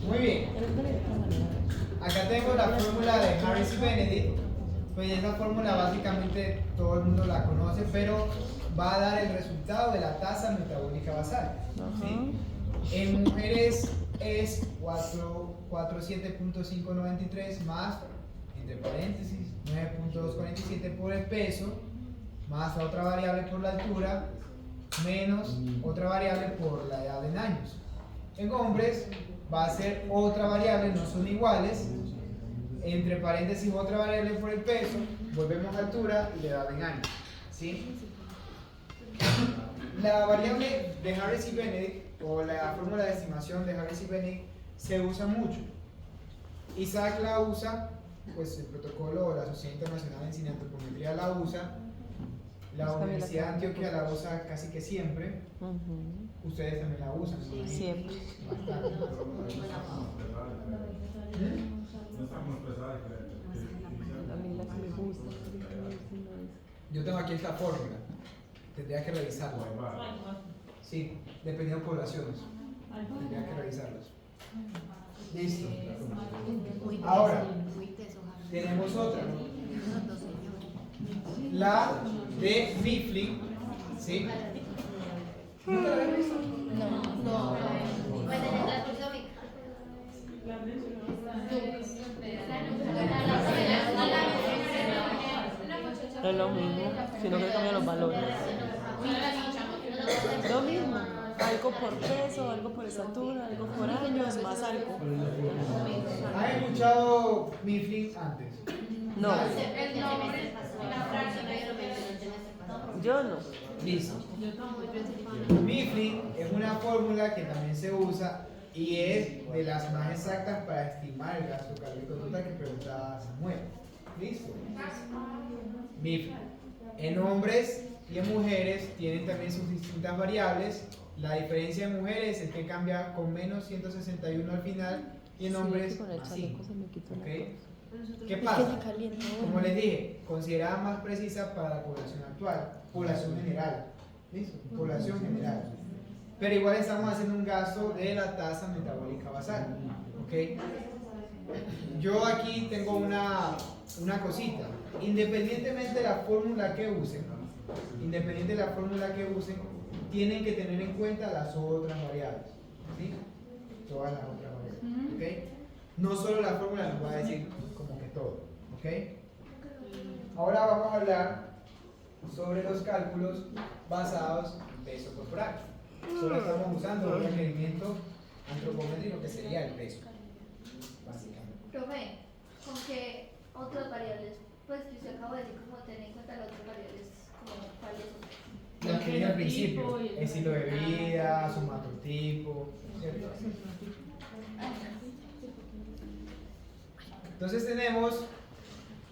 Muy bien. Acá tengo la fórmula de Harris y Benedict. Pues esa fórmula básicamente todo el mundo la conoce, pero va a dar el resultado de la tasa metabólica basal. ¿Sí? En mujeres es 47.593 más, entre paréntesis, 9.247 por el peso, más la otra variable por la altura, menos otra variable por la edad en años. En hombres va a ser otra variable, no son iguales, entre paréntesis otra variable por el peso, volvemos a altura y la edad en años. ¿Sí? La variable de Harris y Benedict, o la fórmula de estimación de Harris y Benedict, se usa mucho. Isaac la usa, pues el protocolo o la Sociedad Internacional en Cineantropometría la usa, la Universidad de Antioquia la usa casi que siempre, ustedes también la usan. ¿No? Siempre. Bastante. No estamos expresadas diferentes. A mí la que me gusta. Yo tengo aquí esta fórmula, tendría que revisarla. Sí, dependiendo de poblaciones, tendría que revisarlas. Listo. Ahora, tenemos otra. La de Mifflin, ¿sí? ¿Nunca la habías visto? No. Pues en el transcurso mi lo mismo, sino que cambian los valores. Lo mismo, algo por peso, algo por estatura, algo por años, más algo. ¿Han escuchado Mifflin antes? No, yo no. Listo. Mifflin es una fórmula que también se usa y es de las más exactas para estimar el gasto calórico total que preguntaba Samuel. Listo. Mifflin. En hombres y en mujeres tienen también sus distintas variables. La diferencia en mujeres es que cambia con menos 161 al final y en hombres más 5. ¿Ok? ¿Qué pasa? Como les dije, considerada más precisa para la población actual, población general. ¿Listo? Población general. Pero igual estamos haciendo un gasto de la tasa metabólica basal. ¿Ok? Yo aquí tengo una cosita. Independientemente de la fórmula que usen, tienen que tener en cuenta las otras variables. ¿Sí? Todas las otras variables. ¿Ok? No solo la fórmula nos va a decir como que todo. ¿Ok? Ahora vamos a hablar sobre los cálculos basados en peso corporal. Solo estamos usando un requerimiento antropométrico que sería el peso, básicamente. Profe, ¿con qué otras variables? Pues que usted acaba de decir como tener en cuenta las otras variables, como cuáles son. Lo que dije al principio, estilo de vida, somatotipo, ¿cierto? Entonces tenemos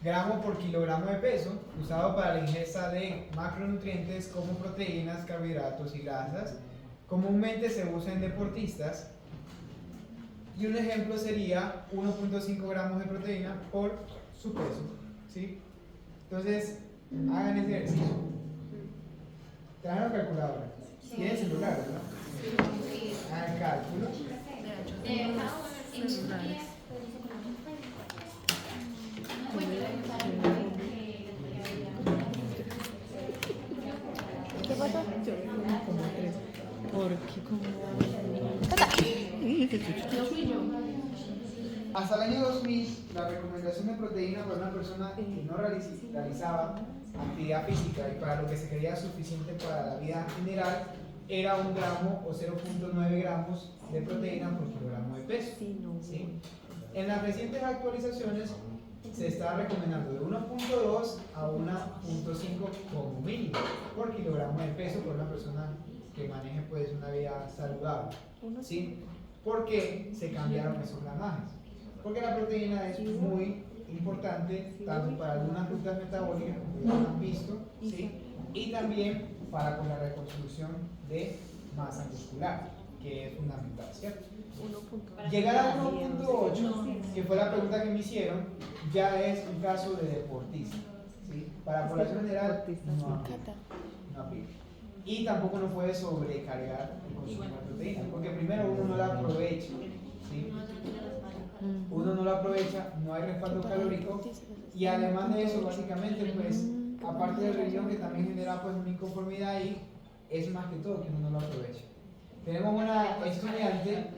gramo por kilogramo de peso usado para la ingesta de macronutrientes como proteínas, carbohidratos y grasas. Comúnmente se usa en deportistas y un ejemplo sería 1.5 gramos de proteína por su peso. ¿Sí? Entonces hagan ese ejercicio. Traen la calculadora. ¿Tienen celular, verdad? Hagan cálculo. ¿Qué pasó? Hasta el año 2000, la recomendación de proteína para una persona que no realizaba actividad física y para lo que se creía suficiente para la vida en general era 1 gramo o 0.9 gramos de proteína por kilogramo de peso. ¿Sí? En las recientes actualizaciones se está recomendando de 1.2 a 1.5 como mínimo por kilogramo de peso por una persona que maneje pues una vida saludable. ¿Sí? ¿Por qué se cambiaron esos gramajes? Porque la proteína es muy importante tanto para algunas rutas metabólicas como ya lo han visto, ¿sí? Y también para con la reconstrucción de masa muscular, que es fundamental, ¿cierto? Llegar a 1.8, que fue la pregunta que me hicieron, ya es un caso de deportista, ¿sí? Para la población general no aplica. Y tampoco no puede sobrecargar el consumo de proteína, porque primero uno no la aprovecha, ¿sí? Uno no lo aprovecha, no hay respaldo calórico y además de eso, básicamente, pues, aparte del riñón que también genera pues una inconformidad ahí, es más que todo que uno no lo aprovecha. Tenemos una estudiante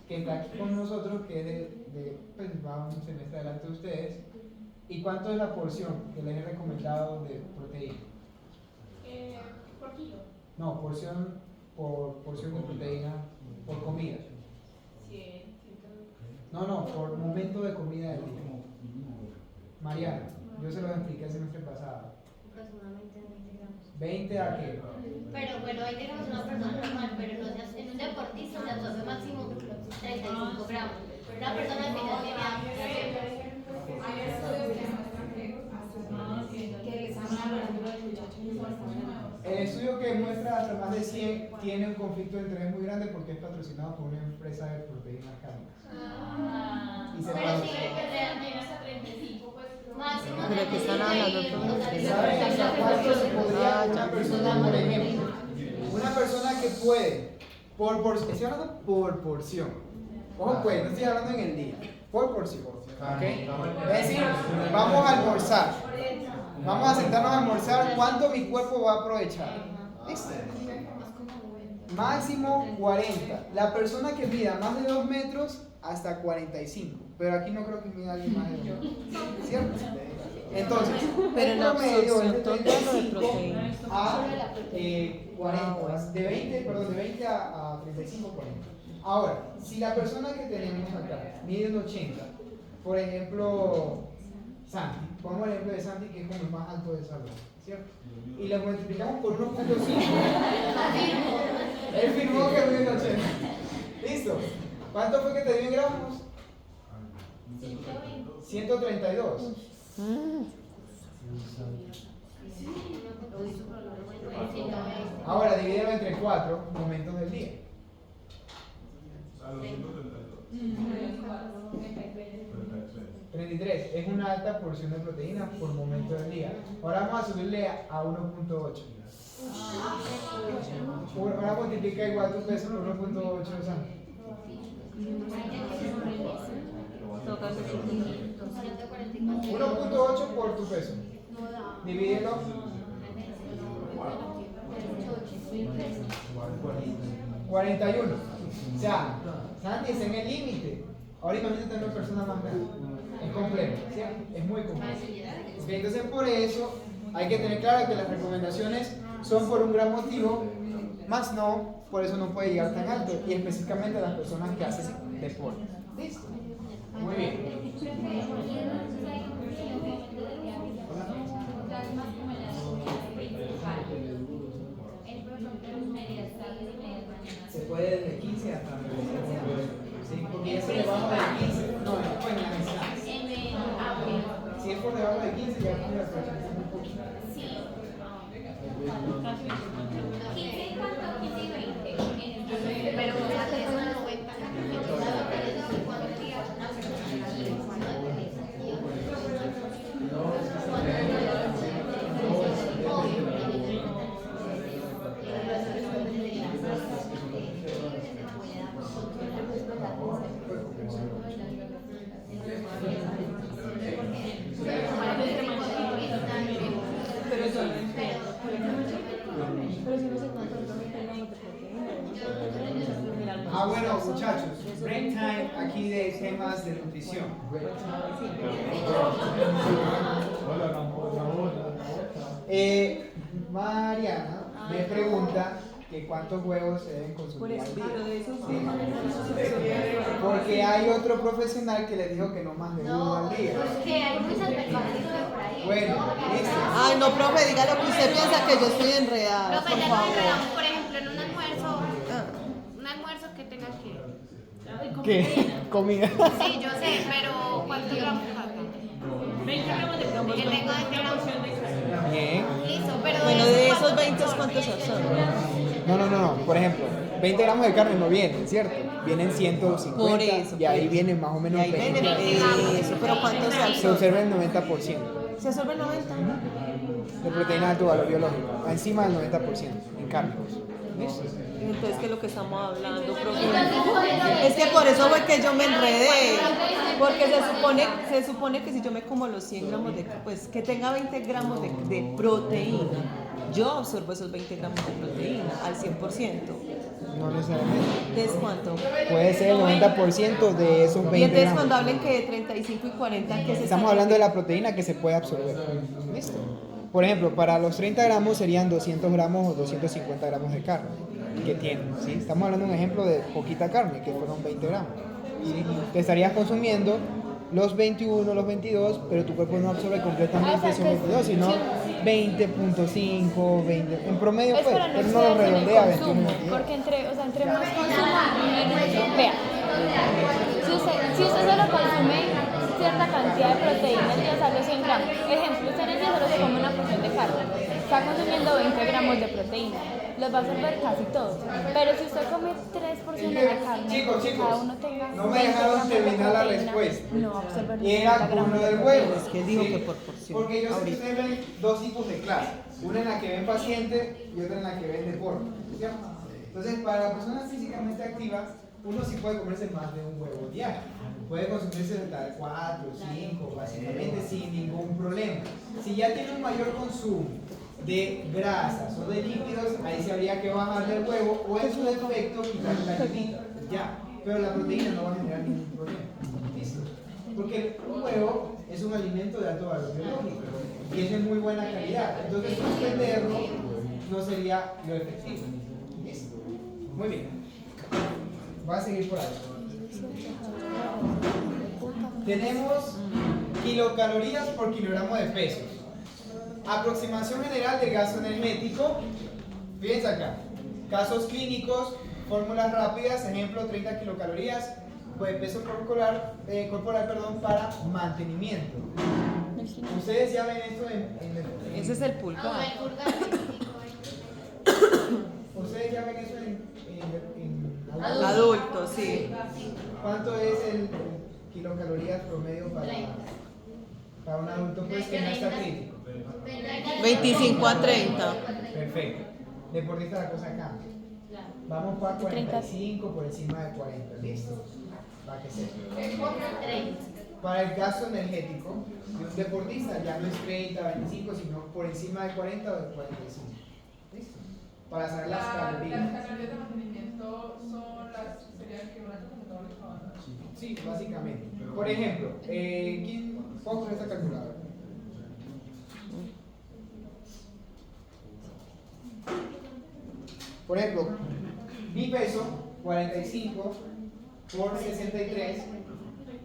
que está aquí con nosotros, que es pues va un semestre adelante de ustedes. ¿Y cuánto es la porción que les he recomendado de proteína? ¿Por kilo? No, porción de proteína por comida. No, por momento de comida del día. Mariana, yo se lo expliqué el semestre pasado. Aproximadamente 20 gramos. ¿20 a qué? Pero ahí tenemos una persona normal, pero no en un deportista se absorbe máximo 35 gramos. Una persona al final tiene el estudio que muestra hasta más de 100 tiene un conflicto de interés muy grande porque es patrocinado por una empresa de proteínas cárnicas. Y se pero paga. sí, realmente hasta 35, pues máximo. Pero que están hablando ¿Saben hasta cuánto se podría una persona, por ejemplo? Una persona que puede, estoy hablando por porción. Ojo, pues, no estoy hablando en el día, por porción. ¿Ok? Es decir, vamos a almorzar. Vamos a sentarnos a almorzar. ¿Cuánto mi cuerpo va a aprovechar? ¿Listo? Máximo 40. La persona que mida más de 2 metros hasta 45, pero aquí no creo que mida alguien más de uno, ¿cierto? Entonces, Pero el en promedio es absorción de total de 35 proteína. a 40, de 20 a 35, 40. Ahora, si la persona que tenemos acá mide un 80, por ejemplo, Santi, pongamos el ejemplo de Santi, que es como el más alto del salón, ¿cierto? Y lo multiplicamos por 1.5. Él firmó que mide un 80. ¿Listo? ¿Cuánto fue que te dio en gramos? 132. Ahora divídelo entre 4 momentos del día. A los 132. 33. Es una alta porción de proteína por momento del día. Ahora vamos a subirle a 1.8. Ahora multiplica igual tu peso por 1.8, Santi. 1.8 por tu peso. Divídelo. 41. O sea, Santi está en el límite. Ahora imagínate una persona más grande. Es complejo, ¿cierto? Es muy complejo. Ok, entonces por eso hay que tener claro que las recomendaciones son por un gran motivo, más no, por eso no puede llegar tan alto. Y específicamente a las personas que hacen deporte. ¿Listo? Muy bien. Se puede desde 15 hasta 9. Sí, porque eso debajo de 15, no, no pueden analizar. Si es por debajo de 15, ya cambia la presión un poquito. Pero como la que son 90. Pero yo no entiendo. Pero si no se cuánto gramos de proteína. Ah, bueno, muchachos, break time aquí de temas de nutrición. Mariana me pregunta que cuántos huevos se deben consumir al día. Porque hay otro profesional que le dijo que no más de uno al día. Porque hay muchas personas por ahí. Bueno, listo. Ay, no, profe, diga lo que usted piensa que yo estoy enredada, Profe, por ya favor. nos por ejemplo, en un almuerzo que tenga que... ¿Qué? Comida. Sí, yo sé, pero ¿cuántos gramos faltan? 20 gramos de proteína. Que tengo 20 gramos. Bien. Listo, pero Bueno, de esos 20, ¿cuántos absorben? No. Por ejemplo, 20 gramos de carne no vienen, ¿cierto? Vienen 150 Por eso, y ahí por eso. vienen más o menos Y ahí 20. viene eso, pero ¿cuánto se Se absorbe? observa el 90%. ¿Se absorbe el 90? De proteína de alto valor biológico, encima del 90% en carne. ¿Listo? Entonces, ¿qué es lo que estamos hablando, profe? Es que por eso fue que yo me enredé. Porque se supone que si yo me como los 100 gramos de, pues que tenga 20 gramos de proteína, yo absorbo esos 20 gramos de proteína al 100%. No necesariamente. ¿Entonces cuánto? Puede ser el 90% de esos 20 Y entonces gramos. cuando hablen que de 35 y 40, ¿qué se Estamos hablando de la proteína que se puede absorber. ¿Listo? Por ejemplo, para los 30 gramos serían 200 gramos o 250 gramos de carne que tienen. ¿Sí? Estamos hablando de un ejemplo de poquita carne, que fueron 20 gramos. Y te estarías consumiendo los 21, los 22, pero tu cuerpo no absorbe completamente esos 22, sino 20.5, 20, en promedio pues, pero no lo redondea a 21. Porque entre más consumo, vea, si usted solo consume cierta cantidad de proteínas, ya sale 100 gramos. Ejemplo, usted en el día solo se come una porción de carne, está consumiendo 20 gramos de proteína, los va a absorber casi todos. Pero si usted come 3 porciones de carne, Chicos, cada uno tenga no me 20 dejaron gramos de terminar la proteína, respuesta. no va a absorber Y era 90 con gramos lo de del proteína. huevo. Es que digo que por porción. Porque yo sé que Ahorita. ustedes ven dos tipos de clases. Una en la que ven paciente y otra en la que ven deporte. ¿Cierto? Entonces, para la persona físicamente activa, uno sí puede comerse más de un huevo diario. Puede consumirse de tal 4, 5, básicamente sin ningún problema. Si ya tiene un mayor consumo de grasas o de lípidos, ahí se habría que bajarle el huevo o en su defecto quitarle la grasita. Ya. pero la proteína no va a generar ningún problema. ¿Listo? Porque un huevo es un alimento de alto valor biológico y es de muy buena calidad. Entonces, suspenderlo no sería lo efectivo. ¿Listo? Muy bien. Voy a seguir por ahí. Tenemos kilocalorías por kilogramo de peso. Aproximación general del gasto energético. Fíjense acá. Casos clínicos, fórmulas rápidas, ejemplo 30 kilocalorías de peso corporal, para mantenimiento. Ustedes ya ven esto en Ese es el pulgar. Ustedes ya ven eso en Adulto, sí. ¿Cuánto es el kilocalorías promedio para un adulto pues que no está crítico? 25 a 30. Perfecto. Deportista la cosa cambia. Vamos para 45 por encima de 40. ¿Listo? Para que sepa. Para el gasto energético de un deportista ya no es 30, 25, sino por encima de 40 o de 45. ¿Listo? Para saber las calorías. Las calorías de mantenimiento serían que una computadora avanzada. Sí, básicamente. Por ejemplo, ¿quién puedo coger esta calculadora? Por ejemplo, mi peso 45 por 63.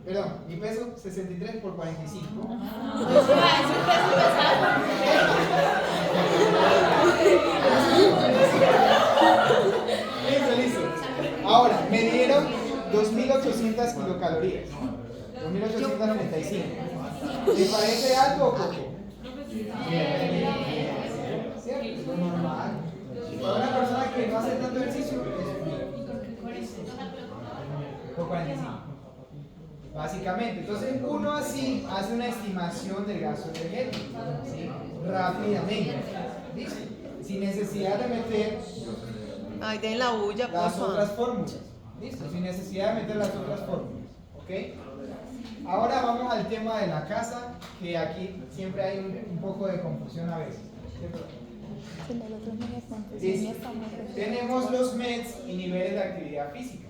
Perdón, mi peso 63 por 45. Listo. Ahora, me dieron 2.800 kilocalorías. 2.895. ¿Me parece alto o poco? ¿Cierto? Es normal. Para una persona que no hace tanto ejercicio, es bien. Por 45. Básicamente, entonces uno así hace una estimación del gasto energético, ¿sí? Rápidamente, ¿listo? Sin necesidad de meter Ay, den la bulla, las porfa. otras fórmulas, ¿listo? Sin necesidad de meter las otras fórmulas, ¿ok? Ahora vamos al tema de la casa, que aquí siempre hay un poco de confusión a veces, ¿cierto? Listo. Tenemos los METs y niveles de actividad física.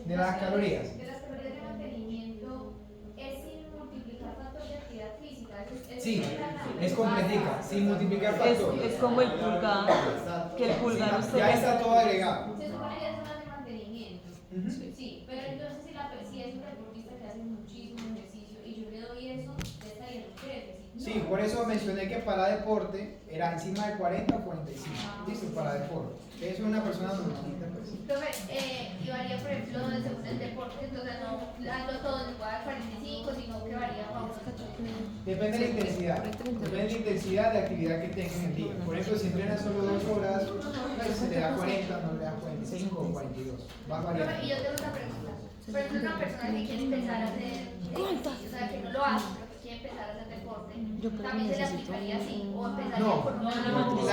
De las calorías. De las calorías de mantenimiento es sin multiplicar factor de actividad física. Sí, es completica, sin multiplicar factores. Es como el pulgar. Que el pulgar usted. Ya está todo agregado. Se supone que es una de mantenimiento. Sí, pero entonces si es un deportista que hace muchísimo ejercicio y yo le doy eso, ya estaría en un déficit. Sí, por eso mencioné que para deporte era encima de 40 o 45. Listo, para deporte. Es una persona normalita, pues. Y varía, por ejemplo, según el deporte, entonces no dando todo igual a 45, sino que varía para uno. Depende de la intensidad. Depende de la intensidad de actividad que tengas en el día. Por ejemplo, si entrenas solo 2 horas, pues se te da 40, no le da 45 o 42. Va a variar. Y yo tengo una pregunta. Por ejemplo, una persona que quiere empezar a hacer ejercicio, o sea, que no lo hace, pero que quiere empezar a hacer deporte, ¿también se le aplicaría así? ¿O empezaría No, con una la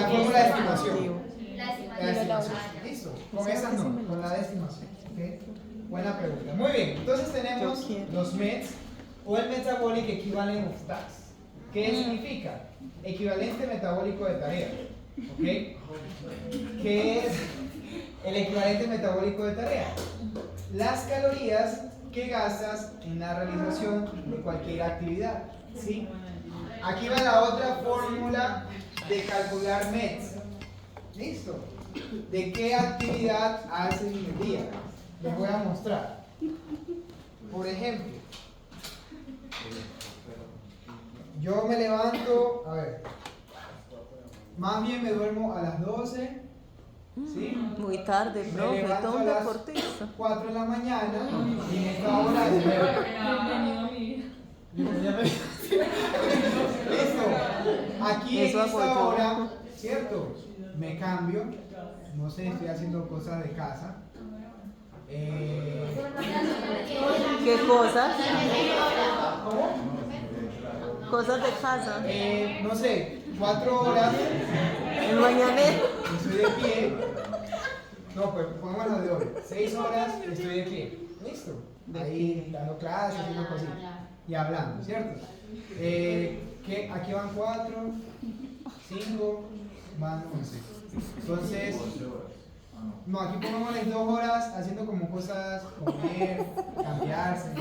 fórmula de estimación. La La estimación. Listo. Con esa no, con la de estimación. ¿Okay? Buena pregunta. Muy bien, entonces tenemos los METs o el Metabolic Equivalent of Tasks. ¿Qué significa? Equivalente metabólico de tarea. ¿Ok? ¿Qué es el equivalente metabólico de tarea? Las calorías que gastas en la realización de cualquier actividad. ¿Sí? Aquí va la otra fórmula de calcular METs. ¿Listo? ¿De qué actividad haces en el día? Les voy a mostrar. Por ejemplo, yo me levanto, a ver, más bien me duermo a las 12, ¿sí? Muy tarde, Me profe, levanto todo a un las deportista. 4 de la mañana y en esta hora Listo. Aquí en Eso esta apoyó. hora, ¿cierto? Me cambio, no sé, estoy haciendo cosas de casa. ¿Qué cosas? ¿Cómo? Cosas de casa. No sé, 4 horas. El mañanero. Estoy de pie. No, pues pongámoslo de hoy. 6 horas estoy de pie. Listo. Ahí dando clases, haciendo cositas. Y hablando, ¿cierto? que aquí van 4, 5, van 11. Entonces, no, aquí pongámosle 2 horas haciendo como cosas, comer, cambiarse.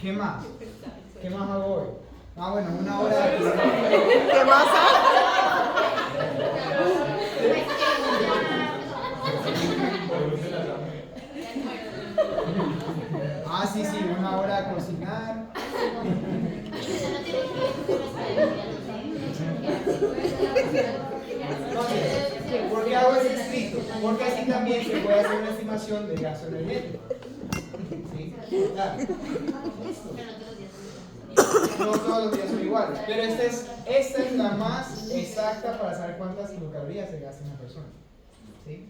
¿Qué más? ¿Qué más hago hoy? Ah, bueno, 1 hora de ¿Qué más Ah, sí, 1 hora a cocinar. Entonces, ¿por qué hago ese escrito? Porque así también se puede hacer una estimación del gasto energético. ¿Sí? Claro. No todos los días son iguales, pero esta es la más exacta para saber cuántas kilocalorías se gasta una persona. ¿Sí?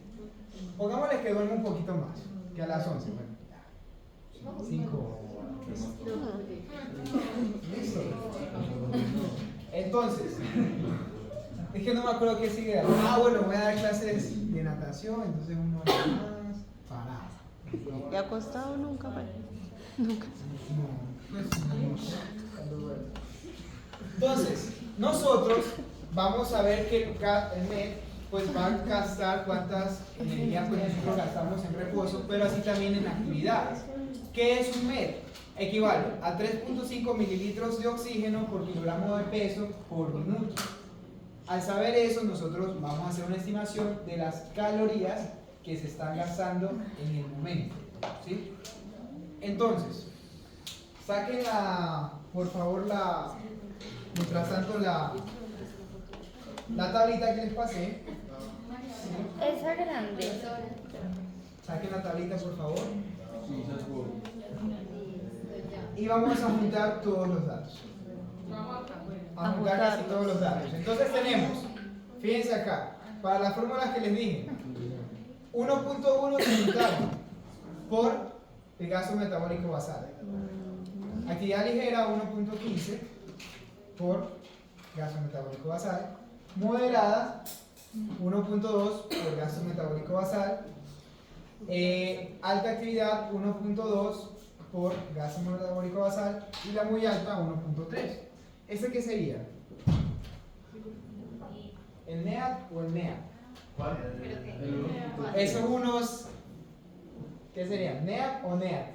Pongámosle que duerme un poquito más, que a las 11. Bueno, 5 Listo. Entonces, es que no me acuerdo qué sigue. Bueno, voy a dar clases de natación, entonces 1 hora más, parado. ¿Y acostado nunca? Nunca. No, pues no. Entonces, nosotros vamos a ver que el MED pues va a gastar cuántas energías pues nosotros gastamos en reposo, pero así también en actividades. ¿Qué es un MED? Equivale a 3.5 mililitros de oxígeno por kilogramo de peso por minuto. Al saber eso, nosotros vamos a hacer una estimación de las calorías que se están gastando en el momento. ¿Sí? Entonces, saquen por favor, mientras tanto, la tablita que les pasé. Esa grande. Saquen la tablita, por favor. Y vamos a juntar todos los datos. A juntar casi todos los datos. Entonces tenemos, fíjense acá, para las fórmulas que les dije, 1.1 se multiplica por el gasto metabólico basal. Actividad ligera 1.15 por gasto metabólico basal. Moderada 1.2 por gasto metabólico basal. Alta actividad 1.2 por gasto metabólico basal. Y la muy alta 1.3. ¿Este qué sería? ¿El NEAT o el NEAT? ¿Cuál? Esos unos, ¿qué serían? ¿NEAT o NEAT?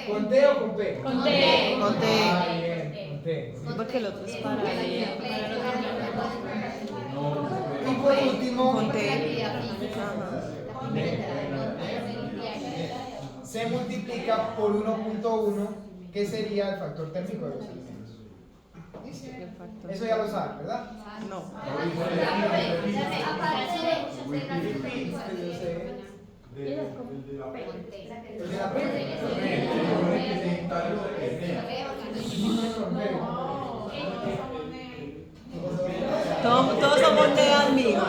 ¿Con T o con P? Con T. Con T. Ah, bien, con T. Porque el otro es para Y por último, con T. se multiplica por 1.1, que sería el factor térmico de los alimentos. Eso ya lo saben, ¿verdad? No. Todos somos NEAT, mijo.